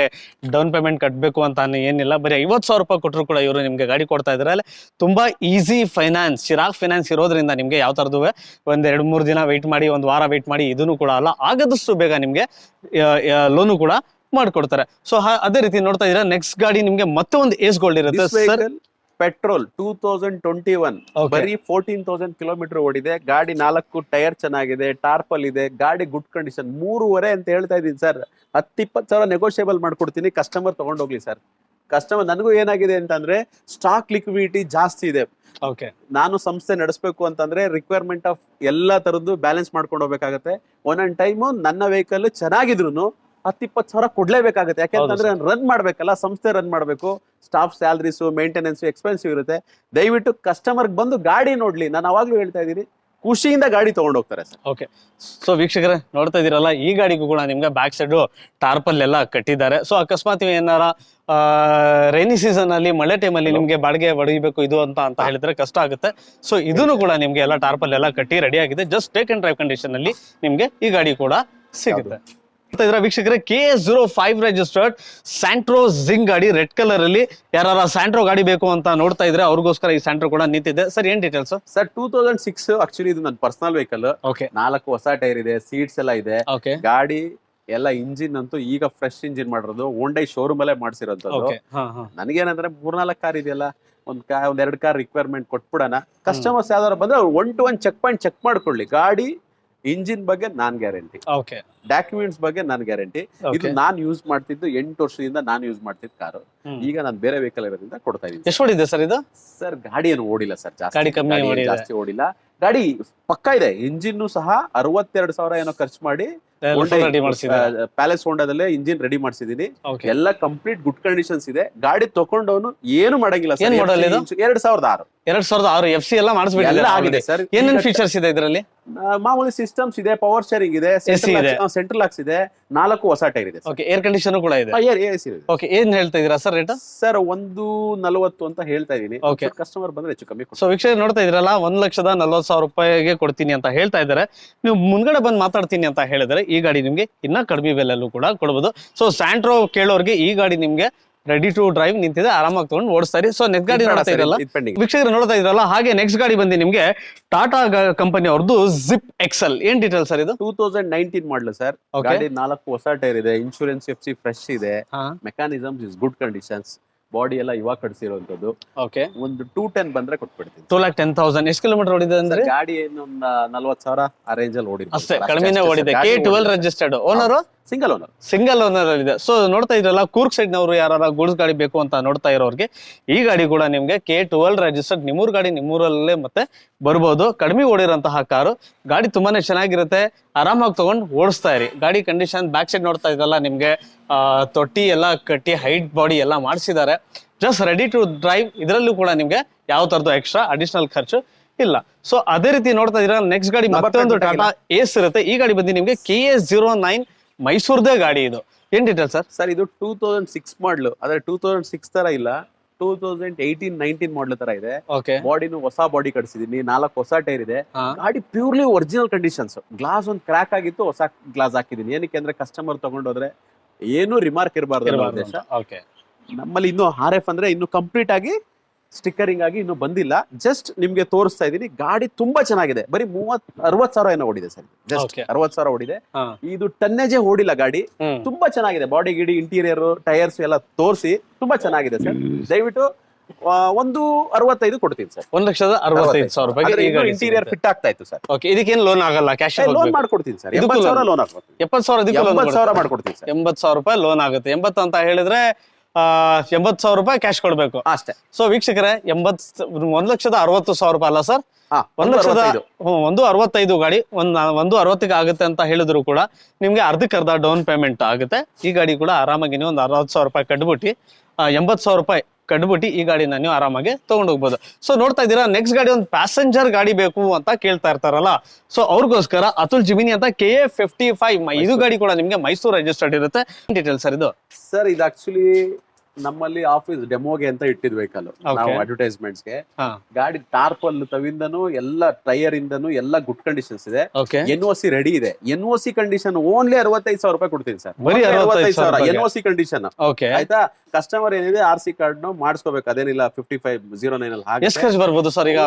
ಡೌನ್ ಪೇಮೆಂಟ್ ಕಟ್ಟಬೇಕು ಅಂತ ಏನಿಲ್ಲ. ಬರೀ 50,000 ರೂಪಾಯಿ ಕೊಟ್ಟರು ಕೂಡ ಇವರು ನಿಮ್ಗೆ ಗಾಡಿ ಕೊಡ್ತಾ ಇದ್ದಾರೆ. ತುಂಬಾ ಈಸಿ ಫೈನಾನ್ಸ್, ಚಿರಾಗ್ ಫೈನಾನ್ಸ್ ಇರೋದ್ರಿಂದ ನಿಮ್ಗೆ ಯಾವ ತರದ್ದು ಒಂದ್ 2-3 ದಿನ ವೆಯ್ಟ್ ಮಾಡಿ, ಒಂದ್ ವಾರ ವೆಯ್ಟ್ ಮಾಡಿ, ಇದನ್ನು ಕೂಡ ಅಲ್ಲ, ಆಗದಷ್ಟು ಬೇಗ ನಿಮ್ಗೆ ಲೋನು ಕೂಡ ಮಾಡ್ಕೊಡ್ತಾರೆ. ಸೊ ಅದೇ ರೀತಿ ನೋಡ್ತಾ ಇದ್ರೆ ನೆಕ್ಸ್ಟ್ ಗಾಡಿ ನಿಮ್ಗೆ ಮತ್ತೆ ಒಂದು ಏಸ್ ಗೋಲ್ಡ್ ಇರುತ್ತೆ ಸರ್. ಪೆಟ್ರೋಲ್ 2021 ಬರೀ 14,000 ಕಿಲೋಮೀಟರ್ ಓಡಿದೆ. ಗಾಡಿ 4 ಟೈರ್ ಚೆನ್ನಾಗಿದೆ, ಟಾರ್ಪಲ್ ಇದೆ, ಗಾಡಿ ಗುಡ್ ಕಂಡೀಷನ್. 3.5 ಅಂತ ಹೇಳ್ತಾ ಇದೀನಿ ಸರ್. 10-20,000 ನೆಗೋಷಿಯೇಬಲ್ ಮಾಡ್ಕೊಡ್ತೀನಿ, ಕಸ್ಟಮರ್ ತಗೊಂಡೋಗ್ಲಿ ಸರ್. ಕಸ್ಟಮರ್ ನನಗೂ ಏನಾಗಿದೆ ಅಂತಂದ್ರೆ, ಸ್ಟಾಕ್ ಲಿಕ್ವಿಡಿಟಿ ಜಾಸ್ತಿ ಇದೆ. ಓಕೆ, ನಾನು ಸಂಸ್ಥೆ ನಡೆಸಬೇಕು ಅಂತಂದ್ರೆ ರಿಕ್ವೈರ್ಮೆಂಟ್ ಆಫ್ ಎಲ್ಲಾ ತರದ್ದು ಬ್ಯಾಲೆನ್ಸ್ ಮಾಡ್ಕೊಂಡು ಹೋಗ್ಬೇಕಾಗತ್ತೆ. ಒಂದೊಂದ್ ಟೈಮು ನನ್ನ ವೆಹಿಕಲ್ ಚೆನ್ನಾಗಿದ್ರು 10-20,000 ಕೊಡ್ಲೇಬೇಕಾಗುತ್ತೆ. ಯಾಕೆಂತಂದ್ರೆ ರನ್ ಮಾಡ್ಬೇಕಲ್ಲ, ಸಂಸ್ಥೆ ರನ್ ಮಾಡ್ಬೇಕು. ಸ್ಟಾಫ್ ಸ್ಯಾಲರೀಸ್, ಮೇಂಟೆನೆನ್ಸ್ ಎಕ್ಸ್ಪೆನ್ಸಿವ್ ಇರುತ್ತೆ. ದಯವಿಟ್ಟು ಕಸ್ಟಮರ್ ಬಂದು ಗಾಡಿ ನೋಡ್ಲಿ. ನಾನು ಅವಾಗ್ಲೂ ಹೇಳ್ತಾ ಇದೀನಿ, ಖುಷಿಯಿಂದ ಗಾಡಿ ತಗೊಂಡು ಹೋಗ್ತಾರೆ ಸರ್. ಓಕೆ, ಸೊ ವೀಕ್ಷಕರೇ ನೋಡ್ತಾ ಇದೀರಲ್ಲ, ಈ ಗಾಡಿಗೂ ಕೂಡ ನಿಮ್ಗೆ ಬ್ಯಾಕ್ ಸೈಡ್ ಟಾರ್ಪಲ್ ಎಲ್ಲ ಕಟ್ಟಿದ್ದಾರೆ. ಸೊ ಅಕಸ್ಮಾತ್ ಏನಾರ ರೈನಿ ಸೀಸನ್ ಅಲ್ಲಿ, ಮಳೆ ಟೈಮಲ್ಲಿ ನಿಮ್ಗೆ ಬಾಡಿಗೆ ಹೊಡಿಬೇಕು ಇದು ಅಂತ ಹೇಳಿದ್ರೆ ಕಷ್ಟ ಆಗುತ್ತೆ. ಸೊ ಇದನ್ನು ಕೂಡ ನಿಮ್ಗೆ ಎಲ್ಲ ಟಾರ್ಪಲ್ ಎಲ್ಲ ಕಟ್ಟಿ ರೆಡಿ ಆಗಿದೆ. Just take and drive condition ಅಲ್ಲಿ ನಿಮ್ಗೆ ಈ ಗಾಡಿ ಕೂಡ ಸಿಗುತ್ತೆ. ವೀಕ್ಷಕರೇ, KA05 ರಿಜಿಸ್ಟರ್ಡ್ ಸ್ಯಾಂಟ್ರೋ ಜಿಂಗ್ ಗಾಡಿ, ರೆಡ್ ಕಲರ್ ಅಲ್ಲಿ. ಯಾರ ಸ್ಯಾಂಟ್ರೋ ಗಾಡಿ ಬೇಕು ಅಂತ ನೋಡ್ತಾ ಇದ್ರೆ ಅವ್ರಿಗೋಸ್ಕರ ಈ ಸ್ಯಾಂಟ್ರೋ ಕೂಡ ನಿಂತಿದೆ. ಸರ್ ಏನ್ ಡೀಟೇಲ್ಸ್? ಸರ್ 2006 ಆಕ್ಚುಲಿ ಇದು ನನ್ನ ಪರ್ಸನಲ್ ವೆಹಿಕಲ್. ಓಕೆ, 4 ಹೊಸ ಟೈರ್ ಇದೆ, ಸೀಟ್ಸ್ ಎಲ್ಲ ಇದೆ. ಓಕೆ, ಗಾಡಿ ಎಲ್ಲ ಇಂಜಿನ್ ಅಂತೂ ಈಗ ಫ್ರೆಶ್ ಇಂಜಿನ್ ಮಾಡಿರೋದು, ಹೋಂಡೈ ಶೋರೂಮ್ ಅಲ್ಲೇ ಮಾಡಿಸಿರೋದು. ನನಗೇನಂದ್ರೆ 3-4 ಕಾರ್ ಇದೆಯಲ್ಲ, ಒಂದ್ 2 ಕಾರ್ ರಿಕ್ವೈರ್ಮೆಂಟ್ ಕೊಟ್ಬಿಡೋಣ. ಕಸ್ಟಮರ್ಸ್ ಯಾವ್ದಾರು ಬಂದ್ರೆ 1 to 1 ಚೆಕ್ ಪಾಯಿಂಟ್ ಚೆಕ್ ಮಾಡ್ಕೊಳ್ಳಿ. ಗಾಡಿ ಇಂಜಿನ್ ಬಗ್ಗೆ ನಾನ್ ಗ್ಯಾರಂಟಿ, ಓಕೆ, ಡಾಕ್ಯುಮೆಂಟ್ಸ್ ಬಗ್ಗೆ ನಾನ್ ಗ್ಯಾರಂಟಿ. ಇದು ನಾನ್ ಯೂಸ್ ಮಾಡ್ತಿದ್ದು 8 ವರ್ಷದಿಂದ ನಾನು ಯೂಸ್ ಮಾಡ್ತಿದ್ದ ಕಾರು. ಈಗ ನಾನು ಬೇರೆ ವೆಹಿಕಲ್ ಇರೋದ್ರಿಂದ ಕೊಡ್ತಾ ಇದೀನಿ. ಎಷ್ಟು ಓಡಿದೆ ಸರ್ ಇದು? ಸರ್ ಗಾಡಿ ಏನು ಓಡಿಲ್ಲ ಸರ್, ಗಾಡಿ ಕಮ್ಮಿ ಜಾಸ್ತಿ ಓಡಿಲ್ಲ. ಗಾಡಿ ಪಕ್ಕ ಇದೆ. ಇಂಜಿನ್ ಸಹ 62,000 ಏನೋ ಖರ್ಚು ಮಾಡಿ ಪ್ಯಾಲೇಸ್ ಹೋಂಡಾದಲ್ಲೇ ಇಂಜಿನ್ ರೆಡಿ ಮಾಡಿಸಿದೀನಿ. ಎಲ್ಲ ಕಂಪ್ಲೀಟ್ ಗುಡ್ ಕಂಡೀಷನ್ಸ್ ಇದೆ. ಗಾಡಿ ತಗೊಂಡವನು ಏನು ಮಾಡಂಗಿಲ್ಲ ಸರ್. 2006 FC ಎಲ್ಲ ಮಾಡಿಸ್ಬಿಟ್ಟಿದೆ ಸರ್. ಏನೇನ್ ಫೀಚರ್ಸ್ ಇದೆ ಇದರಲ್ಲಿ? ಮಾಮೂಲಿ ಸಿಸ್ಟಮ್ಸ್ ಇದೆ, ಪವರ್ ಶೇರಿಂಗ್ ಇದೆ, ಸೆಂಟ್ರಲ್ ಲಾಕ್ಸ್ ಇದೆ, 4 ಹೊಸ ಟೈರ್ ಇದೆ. ಓಕೆ, ಏರ್ ಕಂಡೀಷನ್ ಕೂಡ ಇದೆ. ಓಕೆ, ಏನ್ ಹೇಳ್ತಾ ಇದೀರಾ ಸರ್ ರೇಟ್? ಸರ್ 140 ಅಂತ ಹೇಳ್ತಾ ಇದೀನಿ. ಕಸ್ಟಮರ್ ಬಂದ್ರೆ ಹೆಚ್ಚು ಕಮ್ಮಿ. ಸೊ ವೀಕ್ಷಕರು ನೋಡ್ತಾ ಇದ್ರಲ್ಲ, 1,40,000 ರೂಪಾಯಿಗೆ ಕೊಡ್ತೀನಿ ಅಂತ ಹೇಳ್ತಾ ಇದ್ದಾರೆ. ನೀವು ಮುಂದ್ಗಡೆ ಬಂದು ಮಾತಾಡ್ತೀನಿ ಅಂತ ಹೇಳಿದ್ರೆ ಈ ಗಾಡಿ ನಿಮ್ಗೆ ಇನ್ನ ಕಡಿಮೆ ಬೆಲೆಲ್ಲೂ ಕೂಡ ಕೊಡಬಹುದು. ಸೊ ಸ್ಯಾಂಟ್ರೋ ಕೇಳೋರ್ಗೆ ಈ ಗಾಡಿ ನಿಮ್ಗೆ ರೆಡಿ ಟು ಡ್ರೈವ್ ನಿಂತಿದೆ, ಆರಾಮಾಗಿ ತಗೊಂಡು ಓಡಿಸ್ತಾರೆ. ಸೊ ನೆಕ್ಸ್ಟ್ ಗಾಡಿ ನೋಡ್ತಾ ಇರಲ್ಲ ವೀಕ್ಷಕರು, ನೋಡ್ತಾ ಇದ್ರಲ್ಲ, ಹಾಗೆ ನೆಕ್ಸ್ಟ್ ಗಾಡಿ ಬಂದು ನಿಮ್ಗೆ ಟಾಟಾ ಕಂಪನಿ ಅವ್ರದ್ದು ಜಿಪ್ ಎಕ್ಸೆಲ್. ಏನ್ ಡೀಟೇಲ್ ಸರ್ ಇದು? 2019 ಮಾಡಲ್ ಸರ್. ಗಾಡಿ 4 ಹೊಸ ಟೈರ್ ಇದೆ, ಇನ್ಶೂರೆನ್ಸ್ FC ಫ್ರೆಶ್ ಇದೆ, mechanisms is good conditions, body ಎಲ್ಲ ಇವಾಗ ಕಟ್ಸಿರುವಂತದ್ದು. ಓಕೆ, ಒಂದು 210 ಬಂದ್ರೆ ಕೊಟ್ಬಿಡ್ತೀನಿ. 2,10,000. ಎಷ್ಟು ಕಿಲೋಮೀಟರ್ ಓಡಿದೆ ಅಂದ್ರೆ? ಗಾಡಿ ಏನೊಂದು 40,000 ಆ ರೇಂಜ್ ಅಲ್ಲಿ ಓಡಿದೆ ಅಷ್ಟೇ, ಕಡಿಮೆನೆ ಓಡಿದೆ. K12 registered. Owner single owner ಅಲ್ಲಿ ಇದೆ. ಸೊ ನೋಡ್ತಾ ಇದ್ರಲ್ಲ, ಕೂರ್ಗ್ ಸೈಡ್ ನವರು ಯಾರು ಗೂಡ್ಸ್ ಗಾಡಿ ಬೇಕು ಅಂತ ನೋಡ್ತಾ ಇರೋರಿಗೆ ಈ ಗಾಡಿ ಕೂಡ ನಿಮ್ಗೆ K12 ರಿಜಿಸ್ಟರ್ಡ್. ನಿಮ್ಮೂರ್ ಗಾಡಿ ನಿಮ್ಮೂರಲ್ಲೇ ಮತ್ತೆ ಬರ್ಬೋದು. ಕಡಿಮೆ ಓಡಿರೋಂತಹ ಕಾರು. ಗಾಡಿ ತುಂಬಾನೇ ಚೆನ್ನಾಗಿರುತ್ತೆ, ಆರಾಮಾಗಿ ತಗೊಂಡು ಓಡಿಸ್ತಾ ಇರಿ. ಗಾಡಿ ಕಂಡೀಷನ್ ಬ್ಯಾಕ್ ಸೈಡ್ ನೋಡ್ತಾ ಇದ್ರಲ್ಲ, ನಿಮ್ಗೆ ತೊಟ್ಟಿ ಎಲ್ಲ ಕಟ್ಟಿ ಹೈಟ್ ಬಾಡಿ ಎಲ್ಲ ಮಾಡಿಸಿದ್ದಾರೆ. Just ready to drive. ಇದರಲ್ಲೂ ಕೂಡ ನಿಮ್ಗೆ ಯಾವ ತರದ್ದು ಎಕ್ಸ್ಟ್ರಾ ಅಡಿಷನಲ್ ಖರ್ಚು ಇಲ್ಲ. ಸೊ ಅದೇ ರೀತಿ ನೋಡ್ತಾ ಇದ್ರ ನೆಕ್ಸ್ಟ್ ಗಾಡಿ ಮತ್ತೊಂದು ಟಾಟಾ ಏಸ್ ಇರುತ್ತೆ. ಈ ಗಾಡಿ ಬಂದು ನಿಮ್ಗೆ KA09 ಮೈಸೂರ್ದೇ ಗಾಡಿ. ಇದು ಏನ್ ಡೀಟೇಲ್ ಸರ್? ಸರ್ ಇದು 2006 ಮಾಡಲು. ಆದ್ರೆ 2006 ತರ ಇಲ್ಲ, 2018-19 ಮಾಡಲ್ ತರ ಇದೆ. ಓಕೆ ಬಾಡಿನೂ ಹೊಸ ಬಾಡಿ ಕಟ್ಸಿದೀನಿ, 4 ಹೊಸ ಟೈರ್ ಇದೆ. ಗಾಡಿ ಪ್ಯೂರ್ಲಿ ಒರಿಜಿನಲ್ ಕಂಡೀಷನ್ಸ್. ಗ್ಲಾಸ್ ಒಂದು ಕ್ರಾಕ್ ಆಗಿತ್ತು, ಹೊಸ ಗ್ಲಾಸ್ ಹಾಕಿದೀನಿ. ಏನಕ್ಕೆ ಅಂದ್ರೆ ಕಸ್ಟಮರ್ ತಗೊಂಡೋದ್ರೆ ಏನು ರಿಮಾರ್ಕ್ ಇರಬಾರ್ದು ಉದ್ದೇಶ. ಓಕೆ ನಮ್ಮಲ್ಲಿ ಇನ್ನು RF ಅಂದ್ರೆ ಇನ್ನು ಕಂಪ್ಲೀಟ್ ಆಗಿ ಸ್ಟಿಕ್ಕರಿಂಗ್ ಆಗಿ ಇನ್ನು ಬಂದಿಲ್ಲ. ಜಸ್ಟ್ ನಿಮ್ಗೆ ತೋರಿಸ್ತಾ ಇದೀನಿ. ಗಾಡಿ ತುಂಬಾ ಚೆನ್ನಾಗಿದೆ. ಬರೀ 60 ಸಾವಿರ ಏನೋ ಓಡಿದೆ ಸರ್. Just Okay. 60 ಸಾವಿರ ಓಡಿದೆ. ಇದು ಟನ್ನೇಜೇ ಓಡಿಲ್ಲ ಗಾಡಿ. ತುಂಬಾ ಚೆನ್ನಾಗಿದೆ. ಬಾಡಿ ಗಿಡಿ ಇಂಟೀರಿಯರ್ ಟೈರ್ಸ್ ಎಲ್ಲ ತೋರಿಸಿ ತುಂಬಾ ಚೆನ್ನಾಗಿದೆ ಸರ್. ದಯವಿಟ್ಟು 165 ಕೊಡ್ತೀನಿ ಸರ್. 1,65,000 ರೂಪಾಯಿಗೆ ಇಂಟೀರಿಯರ್ ಫಿಟ್ ಆಗ್ತಾ ಇತ್ತು ಸರ್. ಓಕೆ, ಇದಕ್ಕೇನು ಲೋನ್ ಆಗಲ್ಲ, ಕ್ಯಾಶ್ ಲೋನ್ ಮಾಡ್ಕೊಡ್ತೀನಿ ಸರ್. 80,000 ಲೋನ್ ಆಗ್ಬೋದು. 70,000 ಮಾಡ್ಕೊಡ್ತೀನಿ ಸರ್. 80,000 ರೂಪಾಯಿ ಲೋನ್ ಆಗುತ್ತೆ. 80 ಅಂತ ಹೇಳಿದ್ರೆ 80,000 ರೂಪಾಯಿ ಕ್ಯಾಶ್ ಕೊಡ್ಬೇಕು ಅಷ್ಟೇ. ಸೊ ವೀಕ್ಷಕರೇ, 1,60,000 ರೂಪಾಯಿ ಅಲ್ಲ ಸರ್, 1,65,000 ಗಾಡಿ 1,60,000 ಆಗುತ್ತೆ ಅಂತ ಹೇಳಿದ್ರು ಕೂಡ ನಿಮ್ಗೆ ಅರ್ಧಕ್ಕರ್ಧ ಡೌನ್ ಪೇಮೆಂಟ್ ಆಗುತ್ತೆ. ಈ ಗಾಡಿ ಕೂಡ ಆರಾಮಾಗಿ ನೀವು ಒಂದು 60,000 ರೂಪಾಯಿ ಕಟ್ಬಿಟ್ಟು 80,000 ರೂಪಾಯಿ ಕಟ್ಬಿಟ್ಟು ಈ ಗಾಡಿನ ನೀವು ಆರಾಮಾಗಿ ತಗೊಂಡು ಹೋಗ್ಬೋದು. ಸೊ ನೋಡ್ತಾ ಇದ್ದೀರಾ, ನೆಕ್ಸ್ಟ್ ಗಾಡಿ ಒಂದು ಪ್ಯಾಸೆಂಜರ್ ಗಾಡಿ ಬೇಕು ಅಂತ ಕೇಳ್ತಾ ಇರ್ತಾರಲ್ಲ, ಸೊ ಅವ್ರಿಗೋಸ್ಕರ ಅತುಲ್ ಜಿಮಿನಿ ಅಂತ KA 55 ಇದು ಗಾಡಿ ಕೂಡ ನಿಮ್ಗೆ ಮೈಸೂರು ರಿಜಿಸ್ಟರ್ಡ್ ಇರುತ್ತೆ. ಡೀಟೇಲ್ ಸರ್ ಇದು. ಸರ್ ಇದು ಆಕ್ಚುಲಿ ನಮ್ಮಲ್ಲಿ ಆಫೀಸ್ ಡೆಮೋಗೆ ಅಂತ ಇಟ್ಟಿದ್ ವೆಹಿಕಲ್ ನಾವು ಅಡ್ವರ್ಟೈಸ್ಮೆಂಟ್ಸ್ ಗೆ. ಗಾಡಿ ಟಾರ್ಪಲ್ ತವಿಂದನು ಎಲ್ಲ ಟೈರ್ ಇಂದನು ಎಲ್ಲ ಗುಡ್ ಕಂಡೀಷನ್ಸ್ ಇದೆ. NOC ರೆಡಿ ಇದೆ. NOC ಕಂಡೀಷನ್ ಓನ್ಲಿ 65,000 ರೂಪಾಯಿ ಕೊಡ್ತೀನಿ ಸರ್. 65,000 NOC condition. ಆಯ್ತಾ? ಕಸ್ಟಮರ್ ಏನಿದೆ RC ಕಾರ್ಡ್ ನ ಮಾಡಿಸ್ಕೋಬೇಕು. ಅದೇನಿಲ್ಲ 5509 ಅಲ್ಲಿ ಹಾಗೆ ಎಷ್ಟು ಖರ್ಚು ಬರ್ಬೋದು ಸರ್? ಈಗ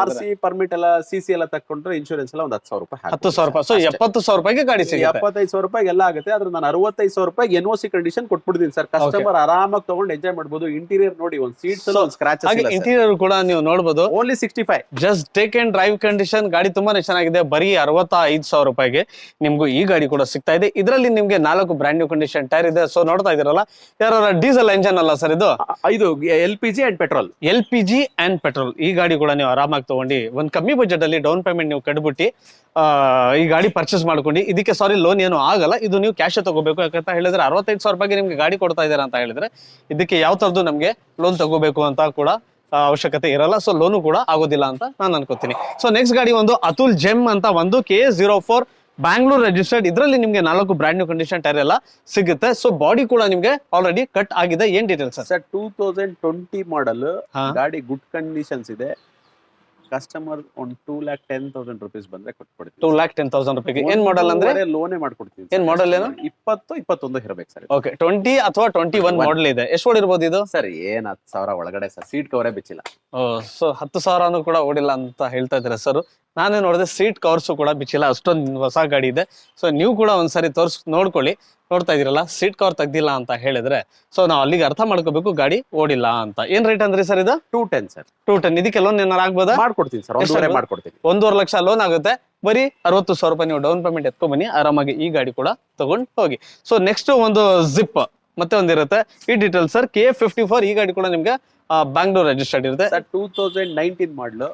RC ಪರ್ಮಿಟ್ ಎಲ್ಲ CC ಎಲ್ಲ ತಕೊಂಡ್ರೆ ಇನ್ಶೂರೆನ್ಸ್ ಎಲ್ಲ ಒಂದು 10,000 ರೂಪಾಯಿ. 10,000 ರೂಪಾಯಿ. ಸೊ 70,000 ರೂಪಾಯಿಗೆ ಗಾಡಿ ಸಿಗುತ್ತೆ. 75,000 ರೂಪಾಯಿ ಎಲ್ಲ ಆಗುತ್ತೆ. ಆದ್ರೆ ನಾನು 65,000 ರೂಪಾಯಿ NOC ಕಂಡೀಷನ್ ಕೊಟ್ಬಿಡ್ತೀನಿ ಸರ್. ಕಸ್ಟಮರ್ ಆರಾಮಾಗಿ ತಗೊಂಡು ಎಂಜಾಯ್ ಮಾಡಬಹುದು. ಇಂಟೀರಿಯರ್ ನೋಡಿ, ಒಂದು ಸೀಟ್ಸ್ ಒಂದು ಸ್ಕ್ರಾಚ್ ಇಲ್ಲ. ಇಂಟೀರಿಯರ್ ಕೂಡ ನೀವು ನೋಡಬಹುದು. Only 65. Just take and drive condition. ಗಾಡಿ ತುಂಬಾನೇ ಚೆನ್ನಾಗಿದೆ. ಬರೀ 65,000 ರೂಪಾಯಿಗೆ ನಿಮ್ಗೂ ಈ ಗಾಡಿ ಕೂಡ ಸಿಗ್ತಾ ಇದೆ. ಇದರಲ್ಲಿ ನಿಮ್ಗೆ 4 ಬ್ರಾಂಡ್ ನ್ಯೂ ಕಂಡೀಷನ್ ಟೈರ್ ಇದೆ. ಸೊ ನೋಡ್ತಾ ಇದೀರಲ್ಲ, ಯಾರ ಡೀಸೆಲ್ ಎಂಜಿನ್ ಅಲ್ಲ ಸರ್ ಇದು LPG and petrol. LPG and petrol. ಈ ಗಾಡಿ ಕೂಡ ನೀವು ಆರಾಮಾಗಿ ತಗೊಂಡು ಒಂದು ಕಮ್ಮಿ ಬಜೆಟ್ ಅಲ್ಲಿ ಡೌನ್ ಪೇಮೆಂಟ್ ನೀವು ಕಟ್ಬಿಟ್ಟು ಈ ಗಾಡಿ ಪರ್ಚೇಸ್ ಮಾಡ್ಕೊಂಡು, ಇದಕ್ಕೆ ಲೋನ್ ಏನು ಆಗಲ್ಲ. ಇದು ನೀವು ಕ್ಯಾಶ್ ತಗೋಬೇಕು. ಯಾಕಂತ ಹೇಳಿದ್ರೆ 65,000 ರೂಪಾಯಿಗೆ ನಿಮ್ಗೆ ಗಾಡಿ ಕೊಡ್ತಾ ಇದಾರೆ ಅಂತ ಹೇಳಿದ್ರೆ ಇದಕ್ಕೆ ಯಾವ ತರದ್ದು ನಮ್ಗೆ ಲೋನ್ ತಗೋಬೇಕು ಅಂತ ಕೂಡ ಅವಶ್ಯಕತೆ ಇರಲ್ಲ. ಸೊ ಲೋನು ಕೂಡ ಆಗೋದಿಲ್ಲ ಅಂತ ನಾನು ಅನ್ಕೋತೀನಿ. ಸೊ ನೆಕ್ಸ್ಟ್ ಗಾಡಿ ಒಂದು ಅತುಲ್ ಜೆಮ್ ಅಂತ ಒಂದು KA 04 ಬ್ಯಾಂಗ್ಳೂರ್ ರಿಜಿಸ್ಟರ್ಡ್. ಇದರಲ್ಲಿ ನಿಮ್ಗೆ 4 ಬ್ರಾಂಡ್ ನ್ಯೂ ಕಂಡೀಷನ್ ಟೈರ್ ಎಲ್ಲ ಸಿಗುತ್ತೆ. ಸೊ ಬಾಡಿ ಕೂಡ ನಿಮ್ಗೆ ಆಲ್ರೆಡಿ ಕಟ್ ಆಗಿದೆ. ಏನ್ ಡೀಟೇಲ್ಸ್ ಸರ್? 2020 ಮಾಡಲ್ ಗಾಡಿ, ಗುಡ್ ಕಂಡೀಷನ್ಸ್ ಇದೆ. ಕಸ್ಟಮರ್ ಒಂದು 2,10,000 ರೂಪೀಸ್ ಬಂದ್ರೆ ಕೊಟ್ಬಿಡ್ತೀನಿ. 2,10,000 ರೂಪಾಯಿಗೆ. ಏನ್ ಮಾಡಲ್ ಅಂದ್ರೆ ಲೋನೇ ಮಾಡ್ಕೊಡ್ತೀನಿ. ಏನ್ ಮಾಡಲ್ ಏನು? 20-21 ಇರಬೇಕು ಸರ್. ಓಕೆ, 20 ಅಥವಾ 21 ಮಾಡಲ್ ಇದೆ. ಎಷ್ಟು ಓಡಿರ್ಬೋದು ಇದು ಸರ್? ಏನ್ 10,000 ಒಳಗಡೆ ಸರ್. ಸೀಟ್ ಕವರೇ ಬಿಚ್ಚಿಲ್ಲ. ಸೊ 10,000 ಕೂಡ ಓಡಿಲ್ಲ ಅಂತ ಹೇಳ್ತಾ ಇದ್ದಾರೆ ಸರ್. ನಾನೇ ನೋಡಿದೆ, ಸೀಟ್ ಕವರ್ಸ್ ಕೂಡ ಬಿಚ್ಚಿಲ್ಲ. ಅಷ್ಟೊಂದು ಹೊಸ ಗಾಡಿ ಇದೆ. ಸೊ ನೀವು ಕೂಡ ಒಂದ್ಸರಿ ನೋಡ್ಕೊಳ್ಳಿ. ನೋಡ್ತಾ ಇದೀರಲ್ಲ, ಸೀಟ್ ಕವರ್ ತೆಗ್ದಿಲ್ಲ ಅಂತ ಹೇಳಿದ್ರೆ ಸೊ ನಾವು ಅಲ್ಲಿಗೆ ಅರ್ಥ ಮಾಡ್ಕೋಬೇಕು ಗಾಡಿ ಓಡಿಲ್ಲ ಅಂತ. ಏನ್ ರೇಟ್ ಅಂದ್ರಿ ಸರ್ ಇದು? 210 ಸರ್. 210. ಇದಕ್ಕೆ ಲೋನ್ ಏನಾರು ಆಗ್ಬೋದಾ? ಮಾಡ್ಕೊಡ್ತೀನಿ ಸರ್. 1.5 ಲಕ್ಷ ಲೋನ್ ಆಗುತ್ತೆ. ಬರೀ 60,000 ರೂಪಾಯಿ ನೀವು ಡೌನ್ ಪೇಮೆಂಟ್ ಎತ್ಕೊಂಡ್ ಬನ್ನಿ, ಆರಾಮಾಗಿ ಈ ಗಾಡಿ ಕೂಡ ತಗೊಂಡ್ ಹೋಗಿ. ಸೊ ನೆಕ್ಸ್ಟ್ ಒಂದು ಜಿಪ್ ಮತ್ತೆ ಒಂದಿರುತ್ತೆ. ಈ ಡೀಟೇಲ್ ಸರ್ KA 54. ಈ ಗಾಡಿ ಕೂಡ ನಿಮ್ಗೆ ಬ್ಯಾಂಗ್ಳೂರ್ ರಿಜಿಸ್ಟರ್ಡ್ ಇರುತ್ತೆ. ಸರ್ 2019 ಮಾಡಲು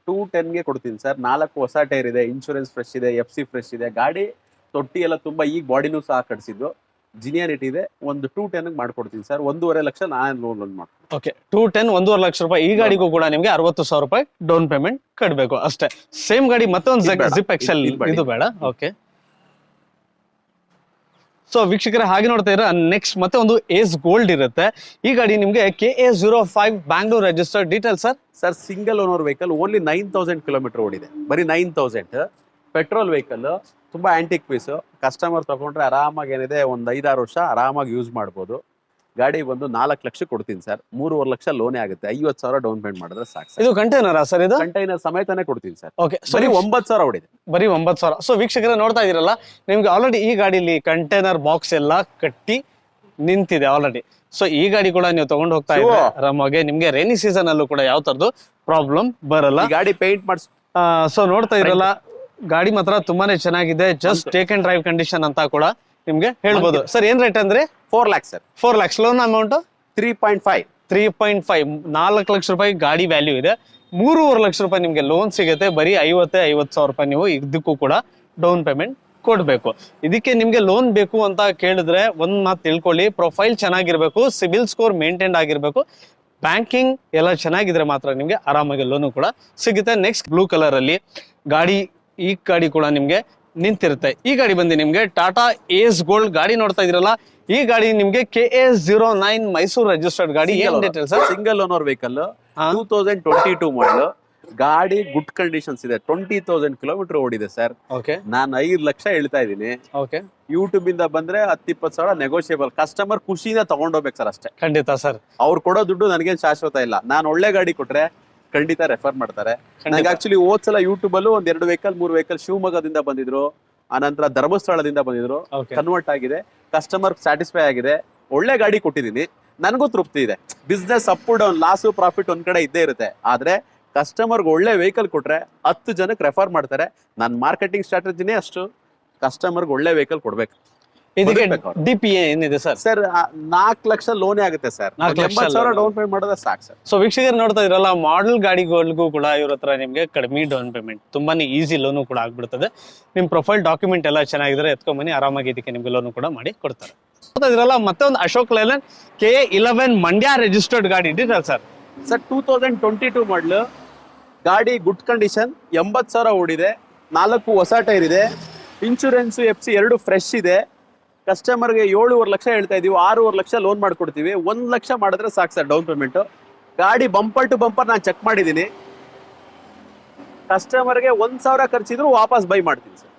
210 ಗೆ ಕೊಡ್ತೀನಿ ಸರ್. 4 ಹೊಸ ಟೈರ್ ಇದೆ, ಇನ್ಶೂರೆನ್ಸ್ ಫ್ರೆಶ್ ಇದೆ, FC ಫ್ರೆಶ್ ಇದೆ. ಗಾಡಿ ತೊಟ್ಟಿ ಎಲ್ಲ ತುಂಬಾ ಈಗ ಬಾಡಿನೂ ಸಹ ಕಟ್ಸಿದ್ದು, ಜಿನಿಯಾರಿಟಿ ಇದೆ. ಒಂದು 210 ಮಾಡ್ಕೊಡ್ತೀನಿ ಸರ್. 1.5 ಲಕ್ಷ ನಾನು ಲೋನ್ ಮಾಡ್ತೀನಿ. ಓಕೆ, 210 1.5 ಲಕ್ಷ ರೂಪಾಯಿ. ಈ ಗಾಡಿಗೂ ಕೂಡ ನಿಮ್ಗೆ 60,000 ರೂಪಾಯಿ ಡೌನ್ ಪೇಮೆಂಟ್ ಕಟ್ಬೇಕು ಅಷ್ಟೇ. ಸೇಮ್ ಗಾಡಿ ಮತ್ತೊಂದು ಜಿಪ್ ಎಕ್ಸೆಲ್ ಇದು ಬೇಡ. ಓಕೆ, ಸೊ ವೀಕ್ಷಕರೇ ಹಾಗೆ ನೋಡ್ತಾ ಇದ್ರೆ ನೆಕ್ಸ್ಟ್ ಮತ್ತೆ ಒಂದು ಏಸ್ ಗೋಲ್ಡ್ ಇರುತ್ತೆ. ಈ ಗಾಡಿ ನಿಮ್ಗೆ KA 05 Bangalore registered. Detail sir? Sir single owner vehicle, only 9,000 kilometre ಓಡಿದೆ. ಬರೀ 9,000. ಪೆಟ್ರೋಲ್ ವೆಹಿಕಲ್, ತುಂಬಾ ಆಂಟಿಕ್ ಪೀಸ್. ಕಸ್ಟಮರ್ ತಗೊಂಡ್ರೆ ಆರಾಮಾಗಿ ಏನಿದೆ ಒಂದು 5-6 ವರ್ಷ ಆರಾಮಾಗಿ ಯೂಸ್ ಮಾಡ್ಬೋದು. ಗಾಡಿ ಬಂದು 4 ಲಕ್ಷ ಕೊಡ್ತೀನಿ ಸರ್. 3.5 ಲಕ್ಷ ಲೋನೇ ಆಗುತ್ತೆ. 50,000 ಡೌನ್ ಪೇಮೆಂಟ್ ಮಾಡಿದ್ರೆ ಸಾಕು ಸರ್. ಇದು ಕಂಟೈನರ್ ಸರ್? ಇದು ಕಂಟೈನರ್ ಸಮೇತನೇ ಕೊಡ್ತೀನಿ ಸರ್. ಓಕೆ, ಬರೀ 9,000 ಓಡಿದೆ. ಬರೀ 9,000. ಸೊ ವೀಕ್ಷಕರೇ ನೋಡ್ತಾ ಇದೀರಲ್ಲ, ನಿಮ್ಗೆ ಆಲ್ರೆಡಿ ಈ ಗಾಡಿಲಿ ಕಂಟೈನರ್ ಬಾಕ್ಸ್ ಎಲ್ಲ ಕಟ್ಟಿ ನಿಂತಿದೆ ಆಲ್ರೆಡಿ. ಸೊ ಈ ಗಾಡಿ ಕೂಡ ನೀವು ತಗೊಂಡು ಹೋಗ್ತಾ ಇದ್ರೆ ಆರಾಮಾಗಿ ನಿಮ್ಗೆ ರೈನಿ ಸೀಸನ್ ಅಲ್ಲೂ ಕೂಡ ಯಾವ ತರದ್ದು ಪ್ರಾಬ್ಲಮ್ ಬರಲ್ಲ. ಗಾಡಿ ಪೇಂಟ್ ಮಾಡಿಸ್. ಸೊ ನೋಡ್ತಾ ಇರಲ್ಲ, ಗಾಡಿ ಮಾತ್ರ ತುಂಬಾನೇ ಚೆನ್ನಾಗಿದೆ. Just take and drive condition ಅಂತ ಕೂಡ ನಿಮ್ಗೆ ಹೇಳ್ಬೋದು. ಸರ್ ಏನ್ ರೇಟ್ ಅಂದ್ರೆ? 4 lakhs sir. 4 lakhs. Loan amount 3.5. 4 lakh ರೂಪಾಯಿ ಗಾಡಿ ವ್ಯಾಲ್ಯೂ ಇದೆ. 3.5 ಲಕ್ಷ ರೂಪಾಯಿ ನಿಮ್ಗೆ ಲೋನ್ ಸಿಗುತ್ತೆ. ಬರೀ 50,000 ರೂಪಾಯಿ ನೀವು ಇದಕ್ಕೂ ಕೂಡ ಡೌನ್ ಪೇಮೆಂಟ್ ಕೊಡ್ಬೇಕು. ಇದಕ್ಕೆ ನಿಮ್ಗೆ ಲೋನ್ ಬೇಕು ಅಂತ ಕೇಳಿದ್ರೆ ಒಂದ್ ಮಾತು ತಿಳ್ಕೊಳ್ಳಿ, ಪ್ರೊಫೈಲ್ ಚೆನ್ನಾಗಿರ್ಬೇಕು, ಸಿಬಿಲ್ ಸ್ಕೋರ್ ಮೇಂಟೈನ್ ಆಗಿರ್ಬೇಕು, ಬ್ಯಾಂಕಿಂಗ್ ಎಲ್ಲ ಚೆನ್ನಾಗಿದ್ರೆ ಮಾತ್ರ ನಿಮ್ಗೆ ಆರಾಮಾಗಿ ಲೋನು ಕೂಡ ಸಿಗುತ್ತೆ. ನೆಕ್ಸ್ಟ್ ಬ್ಲೂ ಕಲರ್ ಅಲ್ಲಿ ಗಾಡಿ, ಈ ಗಾಡಿ ಕೂಡ ನಿಮ್ಗೆ ನಿಂತಿರುತ್ತೆ. ಈ ಗಾಡಿ ಬಂದು ನಿಮ್ಗೆ ಟಾಟಾ ಏಸ್ ಗೋಲ್ಡ್ ಗಾಡಿ ನೋಡ್ತಾ ಇದ್ರಲ್ಲ, ಈ ಗಾಡಿ ನಿಮ್ಗೆ KA09 ಮೈಸೂರು ರಿಜಿಸ್ಟರ್ಡ್ ಗಾಡಿ. ಏನ್ details sir? Single owner vehicle, 2022 ಮಾಡಲ್. ಗಾಡಿ ಗುಡ್ ಕಂಡೀಷನ್ಸ್ ಇದೆ. 20,000 ಕಿಲೋಮೀಟರ್ ಓಡಿದೆ ಸರ್. ಓಕೆ, ನಾನು 5 ಲಕ್ಷ ಹೇಳ್ತಾ ಇದ್ದೀನಿ. ಓಕೆ, ಯೂಟ್ಯೂಬ್ ಇಂದ ಬಂದ್ರೆ 10-20 ಸಾವಿರ ನೆಗೋಷಿಯಬಲ್. ಕಸ್ಟಮರ್ ಖುಷಿಯಿಂದ ತಗೊಂಡೋಗ್ಬೇಕು ಸರ್ ಅಷ್ಟೇ. ಖಂಡಿತ ಸರ್. ಅವ್ರು ಕೊಡೋ ದುಡ್ಡು ನನಗೇನು ಶಾಶ್ವತ ಇಲ್ಲ. ನಾನು ಒಳ್ಳೆ ಗಾಡಿ ಕೊಟ್ರೆ ಖಂಡಿತ ರೆಫರ್ ಮಾಡ್ತಾರೆ. ನನಗೆ ಆಕ್ಚುಲಿ ಹೋದ್ಸಲ ಯೂಟ್ಯೂಬ್ ಅಲ್ಲೂ 2 ವೆಹಿಕಲ್ 3 ವೆಹಿಕಲ್ ಶಿವಮೊಗ್ಗದಿಂದ ಬಂದಿದ್ರು, ಆನಂತರ ಧರ್ಮಸ್ಥಳದಿಂದ ಬಂದಿದ್ರು. ಕನ್ವರ್ಟ್ ಆಗಿದೆ, ಕಸ್ಟಮರ್ ಸ್ಯಾಟಿಸ್ಫೈ ಆಗಿದೆ, ಒಳ್ಳೆ ಗಾಡಿ ಕೊಟ್ಟಿದ್ದೀನಿ. ನನಗೂ ತೃಪ್ತಿ ಇದೆ. Business up down, loss profit ಒಂದ್ ಕಡೆ ಇದ್ದೇ ಇರುತ್ತೆ. ಆದ್ರೆ ಕಸ್ಟಮರ್ಗೆ ಒಳ್ಳೆ ವೆಹಿಕಲ್ ಕೊಟ್ರೆ 10 ಜನಕ್ಕೆ ರೆಫರ್ ಮಾಡ್ತಾರೆ. ನನ್ನ ಮಾರ್ಕೆಟಿಂಗ್ ಸ್ಟ್ರಾಟಜಿನೇ ಅಷ್ಟು, ಕಸ್ಟಮರ್ಗೆ ಒಳ್ಳೆ ವೆಹಿಕಲ್ ಕೊಡ್ಬೇಕು. ಇದಕ್ಕೆ DPA ಏನಿದೆ ಸರ್? ಸರ್ 4 ಲಕ್ಷ ಲೋನೇ ಆಗುತ್ತೆ ಸರ್. 80,000 ಡೌನ್ ಪೇಮೆಂಟ್ ಮಾಡಿದ್ರೆ ಸಾಕು ಸರ್. ಸೊ ವೀಕ್ಷಕರು ನೋಡ್ತಾ ಇದ್ರಲ್ಲ, ಮಾಡೆಲ್ ಗಾಡಿಗಳಿಗೂ ಕೂಡ ಇವ್ರ ಹತ್ರ ನಿಮ್ಗೆ ಕಡಿಮೆ ಡೌನ್ ಪೇಮೆಂಟ್, ತುಂಬಾನೇ ಈಸಿ ಲೋನು ಕೂಡ ಆಗ್ಬಿಡ್ತದೆ. ನಿಮ್ ಪ್ರೊಫೈಲ್ ಡಾಕ್ಯುಮೆಂಟ್ ಎಲ್ಲ ಚೆನ್ನಾಗಿದ್ರೆ ಎತ್ಕೊಂಬನ್ನಿ, ಆರಾಮಾಗಿ ಇದಕ್ಕೆ ನಿಮ್ಗೆ ಲೋನು ಕೂಡ ಮಾಡಿ ಕೊಡ್ತಾರೆ. ನೋಡ್ತಾ ಇದ್ರಲ್ಲ, ಮತ್ತೆ ಒಂದು ಅಶೋಕ್ ಲೈಲ್ಯಾಂಡ್ KA11 ಮಂಡ್ಯ ರಿಜಿಸ್ಟರ್ಡ್ ಗಾಡಿ. Detail sir? ಸರ್ 2022 ಮಾಡಲು, ಗಾಡಿ ಗುಡ್ ಕಂಡೀಷನ್, 80,000 ಓಡಿದೆ, 4 ಹೊಸ ಟೈರ್ ಇದೆ, ಇನ್ಶೂರೆನ್ಸ್ FC 2 ಫ್ರೆಶ್ ಇದೆ. ಕಸ್ಟಮರ್ಗೆ 7.5 ಲಕ್ಷ ಹೇಳ್ತಾ ಇದೀವಿ, 6.5 ಲಕ್ಷ ಲೋನ್ ಮಾಡ್ಕೊಡ್ತೀವಿ. 1 ಲಕ್ಷ ಮಾಡಿದ್ರೆ ಸಾಕು ಸರ್ ಡೌನ್ ಪೇಮೆಂಟ್. ಗಾಡಿ ಬಂಪರ್ ಟು ಬಂಪರ್ ನಾನು ಚೆಕ್ ಮಾಡಿದ್ದೀನಿ. ಕಸ್ಟಮರ್ಗೆ 1,000 ಖರ್ಚಿದ್ರು ವಾಪಸ್ ಬೈ ಮಾಡ್ತೀನಿ ಸರ್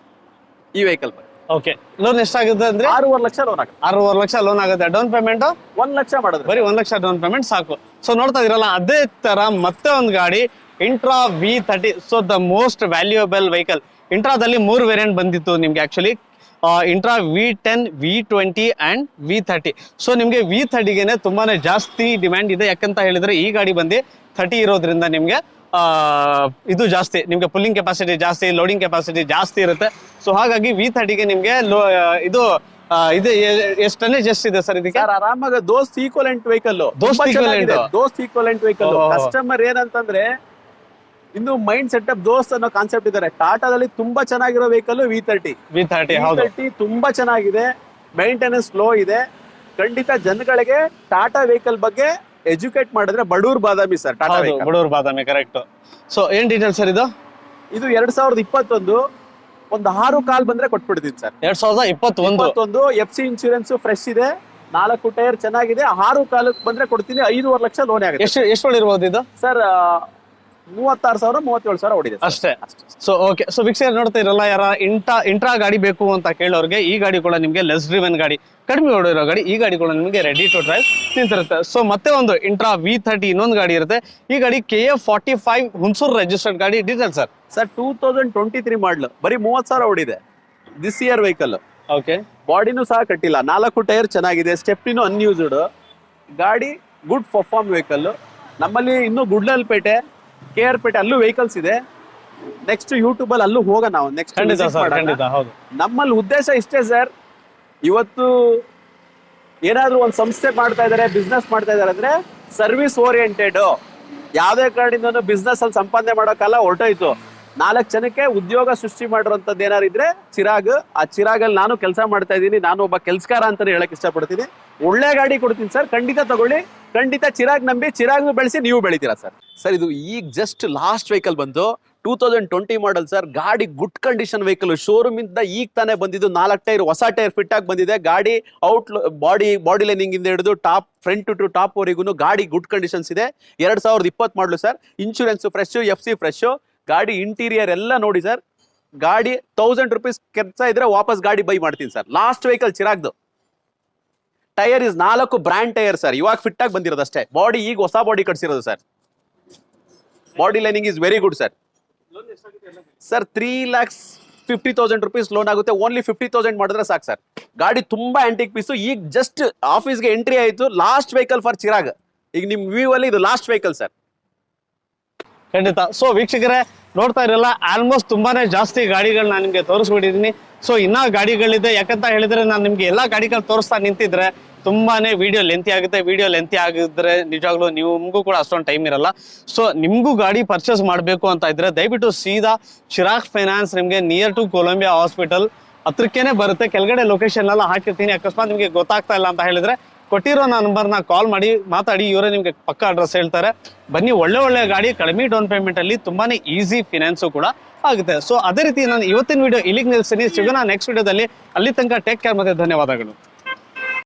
ಈ ವೆಹಿಕಲ್. ಓಕೆ, ಲೋನ್ ಎಷ್ಟಾಗುತ್ತೆ ಅಂದ್ರೆ? 6.5 ಲಕ್ಷ ಲೋನ್ ಆಗುತ್ತೆ. 6.5 ಲಕ್ಷ ಲೋನ್ ಆಗುತ್ತೆ. ಡೌನ್ ಪೇಮೆಂಟ್ 1 ಲಕ್ಷ ಮಾಡಿದ್ರೆ ಬರೀ 1 ಲಕ್ಷ ಡೌನ್ ಪೇಮೆಂಟ್ ಸಾಕು. ಸೊ ನೋಡ್ತಾ ಇದೀರಲ್ಲ, ಅದೇ ತರ ಮತ್ತೆ ಒಂದು ಗಾಡಿ Intra V30. So the most valuable vehicle. ಇಂಟ್ರಾದಲ್ಲಿ 3 ವೇರಿಯಂಟ್ ಬಂದಿತ್ತು ನಿಮ್ಗೆ actually, intra V10, V20 and V30. So ನಿಮ್ಗೆ V30ಗೆನೆ ತುಂಬಾನೇ ಜಾಸ್ತಿ ಡಿಮ್ಯಾಂಡ್ ಇದೆ. ಯಾಕಂತ ಹೇಳಿದ್ರೆ ಈ ಗಾಡಿ ಬಂದು 30 ಇರೋದ್ರಿಂದ ನಿಮ್ಗೆ ಇದು ಜಾಸ್ತಿ, ನಿಮ್ಗೆ ಪುಲ್ಲಿಂಗ್ ಕೆಪಾಸಿಟಿ ಜಾಸ್ತಿ, ಲೋಡಿಂಗ್ ಕೆಪಾಸಿಟಿ ಜಾಸ್ತಿ ಇರುತ್ತೆ. ಸೊ ಹಾಗಾಗಿ V30ಗೆ ನಿಮ್ಗೆ ಇದು ಎಷ್ಟು ಟನ್ನೇಜ್ ಎಷ್ಟಿದೆ ಸರ್ ಇದಕ್ಕೆ? ಸರ್ ಆರಾಮಾಗ ದೋಸ್ತ್ ಈಕ್ವಲೆಂಟ್ ವೆಹಿಕಲ್. ದೋಸ್ತ್ ಈಕ್ವಲೆಂಟ್ ವೆಹಿಕಲ್. ಕಸ್ಟಮರ್ ಏನಂತಂದ್ರೆ ಇನ್ನು ಮೈಂಡ್ ಸೆಟಪ್ ದೋಸ್ತ್ ಅನ್ನೋ ಕಾನ್ಸೆಪ್ಟ್ ಇದಾರೆ. ಟಾಟಾದಲ್ಲಿ ತುಂಬಾ ಚೆನ್ನಾಗಿರೋ ವೆಹಿಕಲ್ V30 ತುಂಬಾ ಚೆನ್ನಾಗಿದೆ. ಮೇಂಟೆನೆನ್ಸ್ ಲೋ ಇದೆ. ಖಂಡಿತ ಜನಗಳಿಗೆ ಟಾಟಾ ವೆಹಿಕಲ್ ಬಗ್ಗೆ ಎಜುಕೇಟ್ ಮಾಡಿದ್ರೆ ಬಡೂರ್ ಬಾದಾಮಿ ಸರ್. ಟಾಟಾ ಬಡೂರ್ ಬಾದಾಮಿ, ಕರೆಕ್ಟ್. ಸೊ ಏನ್ ಡೀಟೇಲ್ ಸರ್ ಇದು? ಇದು 2021 ಒಂದು 6 ಕಾಲ್ ಬಂದ್ರೆ ಕೊಟ್ಬಿಡ್ತೀನಿ ಸರ್. 2021 FC ಇನ್ಶೂರೆನ್ಸ್ ಫ್ರೆಶ್ ಇದೆ, 4 ಟೈರ್ ಚೆನ್ನಾಗಿದೆ. 6 ಕಾಲಕ್ಕೆ ಬಂದ್ರೆ ಕೊಡ್ತೀನಿ. 5.5 ಲಕ್ಷ ಲೋನ್ ಆಗುತ್ತೆ. ಎಷ್ಟು ಹೊಡಿರ್ಬೋದು ಇದು ಸರ್? 36,000 37,000 ಓಡಿದೆ ಅಷ್ಟೇ. ಸೊ ಓಕೆ, ಸೊ ವೀಕ್ಷಕರು ನೋಡ್ತಾ ಇರಲ್ಲ, ಯಾರ ಇಂಟ್ರಾ ಗಾಡಿ ಬೇಕು ಅಂತ ಕೇಳೋರಿಗೆ ಈ ಗಾಡಿ ಕೂಡ ನಿಮ್ಗೆ ಲೆಸ್ ಡ್ರಿವನ್ ಗಾಡಿ, ಕಡಿಮೆ ಓಡಿರೋ ಗಾಡಿ, ಈ ಗಾಡಿ ಕೂಡ ನಿಮಗೆ ರೆಡಿ ಟು ಡ್ರೈವ್ ನಿಂತಿರುತ್ತೆ. ಸೊ ಮತ್ತೆ ಒಂದು ಇಂಟ್ರಾ V30 ಇನ್ನೊಂದು ಗಾಡಿ ಇರುತ್ತೆ. ಈ ಗಾಡಿ KA45 ಹುಣಸೂರು ರಿಜಿಸ್ಟರ್ಡ್ ಗಾಡಿ. Detail sir? ಸರ್ 2023 ಮಾಡಲು, ಬರೀ 30,000 ಓಡಿದೆ. This year vehicle. ಓಕೆ, ಬಾಡಿನೂ ಸಹ ಕಟ್ಟಿಲ್ಲ, 4 ಟೈರ್ ಚೆನ್ನಾಗಿದೆ, ಸ್ಟೆಪ್ನಿನೂ ಅನ್ಯೂಸ್ಡ್. ಗಾಡಿ ಗುಡ್ ಪರ್ಫಾರ್ಮ್ ವೆಹಿಕಲ್. ನಮ್ಮಲ್ಲಿ ಇನ್ನು ಗುಡ್ಲಲ್ಪೇಟೆ, KR ಪೇಟೆ ಅಲ್ಲೂ ವೆಹಿಕಲ್ಸ್ ಇದೆ. ನೆಕ್ಸ್ಟ್ ಯೂಟ್ಯೂಬ್ ಅಲ್ಲಿ ಅಲ್ಲೂ ಹೋಗೋಣ ನಾವು. ನೆಕ್ಸ್ಟ್ ನಮ್ಮಲ್ಲಿ ಉದ್ದೇಶ ಇಷ್ಟೇ ಸರ್. ಇವತ್ತು ಏನಾದ್ರೂ ಒಂದು ಸಂಸ್ಥೆ ಮಾಡ್ತಾ ಇದಾರೆ, ಬಿಸ್ನೆಸ್ ಮಾಡ್ತಾ ಇದಾರೆ ಅಂದ್ರೆ ಸರ್ವಿಸ್ ಓರಿಯೆಂಟೆಡ್. ಯಾವ್ದೇ ಕಾರಣದಿಂದನೂ ಬಿಸ್ನೆಸ್ ಅಲ್ಲಿ ಸಂಪಾದನೆ ಮಾಡೋಕ್ಕಲ್ಲ, ಹೊರಟೋಯ್ತು. 4 ಜನಕ್ಕೆ ಉದ್ಯೋಗ ಸೃಷ್ಟಿ ಮಾಡಿರೋಂಥದ್ದು ಏನಾರು ಇದ್ರೆ ಚಿರಾಗ್. ಆ ಚಿರಾಗಲ್ಲಿ ನಾನು ಕೆಲಸ ಮಾಡ್ತಾ ಇದ್ದೀನಿ. ನಾನು ಒಬ್ಬ ಕೆಲ್ಸಕಾರ ಅಂತಾನೆ ಹೇಳಕ್ ಇಷ್ಟಪಡ್ತೀನಿ. ಒಳ್ಳೆ ಗಾಡಿ ಕೊಡ್ತೀನಿ ಸರ್, ಖಂಡಿತ ತಗೊಳ್ಳಿ. ಖಂಡಿತ ಚಿರಾಗ್ ನಂಬಿ, ಚಿರಾಗ್ ಬೆಳೆಸಿ ನೀವು ಬೆಳಿತೀರಾ ಸರ್. ಸರ್ ಇದು ಈಗ ಜಸ್ಟ್ ಲಾಸ್ಟ್ ವೆಹಿಕಲ್ ಬಂದು 2020 ಮಾಡಲ್ ಸರ್. ಗಾಡಿ ಗುಡ್ ಕಂಡೀಷನ್ ವೆಹಿಕಲ್, ಶೋರೂಮ್ ಇಂದ ಈಗ ತಾನೇ ಬಂದಿದ್ದು. 4 ಟೈರ್ ಹೊಸ ಟೈರ್ ಫಿಟ್ ಆಗಿ ಬಂದಿದೆ. ಗಾಡಿ ಔಟ್ ಬಾಡಿ ಲೈನಿಂಗ್ ಇಂದ ಹಿಡಿದು ಟಾಪ್ ಫ್ರಂಟ್ ಟು ಟಾಪ್ ವರೆಗೂ ಗಾಡಿ ಗುಡ್ ಕಂಡೀಷನ್ಸ್ ಇದೆ. 2020 ಮಾಡಲು sir. Insurance fresh, FC fresh. ಗಾಡಿ ಇಂಟೀರಿಯರ್ ಎಲ್ಲ ನೋಡಿ ಸರ್. ಗಾಡಿ 1000 ರೂಪೀಸ್ ಖರ್ಚ ಇದ್ರೆ ವಾಪಸ್ ಗಾಡಿ ಬೈ ಮಾಡ್ತೀನಿ ಸರ್. ಲಾಸ್ಟ್ ವೆಹಿಕಲ್ ಚಿರಾಗ್ದು. Tyre is 4 brand tyre sir. ಇವಾಗ ಫಿಟ್ ಆಗಿ ಬಂದಿರೋದು ಅಷ್ಟೇ. ಬಾಡಿ ಈಗ ಹೊಸ ಬಾಡಿ ಕಟ್ಸಿರೋದು ಸರ್. Body lining is very good sir. Sir 3,50,000 rupees loan ಆಗುತ್ತೆ. ಓನ್ಲಿ 50,000 ಮಾಡಿದ್ರೆ ಸಾಕು ಸರ್. ಗಾಡಿ ತುಂಬಾ ಆಂಟಿಕ್ ಪೀಸು. ಈಗ ಜಸ್ಟ್ ಆಫೀಸ್ಗೆ ಎಂಟ್ರಿ ಆಯ್ತು. Last vehicle for Chirag. ಈಗ ನಿಮ್ ವ್ಯೂ ಅಲ್ಲಿ ಇದು ಲಾಸ್ಟ್ ವೆಹಿಕಲ್ ಸರ್. ಖಂಡಿತ. ಸೊ ವೀಕ್ಷಕರೇ ನೋಡ್ತಾ ಇರಲ್ಲ, ಆಲ್ಮೋಸ್ಟ್ ತುಂಬಾನೇ ಜಾಸ್ತಿ ಗಾಡಿಗಳು ನಾನು ನಿಮ್ಗೆ ತೋರಿಸ್ಬಿಟ್ಟಿದ್ದೀನಿ. ಸೊ ಇನ್ನ ಗಾಡಿಗಳಿದೆ. ಯಾಕಂತ ಹೇಳಿದ್ರೆ ನಾನು ನಿಮ್ಗೆ ಎಲ್ಲಾ ಗಾಡಿಗಳು ತೋರಿಸ್ತಾ ನಿಂತಿದ್ರೆ ತುಂಬಾನೇ ವಿಡಿಯೋ ಲೆಂತಿ ಆಗುತ್ತೆ. ವಿಡಿಯೋ ಲೆಂತಿ ಆಗಿದ್ರೆ ನಿಜವಾಗ್ಲೂ ನಿಮ್ಗೂ ಕೂಡ ಅಷ್ಟೊಂದು ಟೈಮ್ ಇರಲ್ಲ. ಸೊ ನಿಮ್ಗೂ ಗಾಡಿ ಪರ್ಚೇಸ್ ಮಾಡಬೇಕು ಅಂತ ಇದ್ರೆ ದಯವಿಟ್ಟು ಸೀದಾ ಚಿರಾಗ್ ಫೈನಾನ್ಸ್ ನಿಮ್ಗೆ ನಿಯರ್ ಟು ಕೊಲಂಬಿಯಾ ಹಾಸ್ಪಿಟಲ್ ಹತ್ರಕ್ಕೇನೆ ಬರುತ್ತೆ. ಕೆಳಗಡೆ ಲೊಕೇಶನ್ ಎಲ್ಲ ಹಾಕಿರ್ತೀನಿ. ಅಕಸ್ಮಾತ್ ನಿಮ್ಗೆ ಗೊತ್ತಾಗ್ತಾ ಇಲ್ಲ ಅಂತ ಹೇಳಿದ್ರೆ ಕೊಟ್ಟಿರೋ ನಂಬರ್ನ ಕಾಲ್ ಮಾಡಿ ಮಾತಾಡಿ, ಇವರೇ ನಿಮಗೆ ಪಕ್ಕ ಅಡ್ರೆಸ್ ಹೇಳ್ತಾರೆ. ಬನ್ನಿ, ಒಳ್ಳೆ ಗಾಡಿ ಕಡಿಮೆ ಡೌನ್ ಪೇಮೆಂಟ್ ಅಲ್ಲಿ ತುಂಬಾನೇ ಈಸಿ ಫಿನಾನ್ಸು ಕೂಡ ಆಗುತ್ತೆ. ಸೊ ಅದೇ ರೀತಿ ನಾನು ಇವತ್ತಿನ ವಿಡಿಯೋ ಇಲ್ಲಿಗೆ ನಿಲ್ಲಿಸ್ತೀನಿ. ಸಿಗೋಣ ನೆಕ್ಸ್ಟ್ ವಿಡಿಯೋದಲ್ಲಿ. ಅಲ್ಲಿ ತನಕ ಟೇಕ್ ಕೇರ್ ಮತ್ತೆ ಧನ್ಯವಾದಗಳು.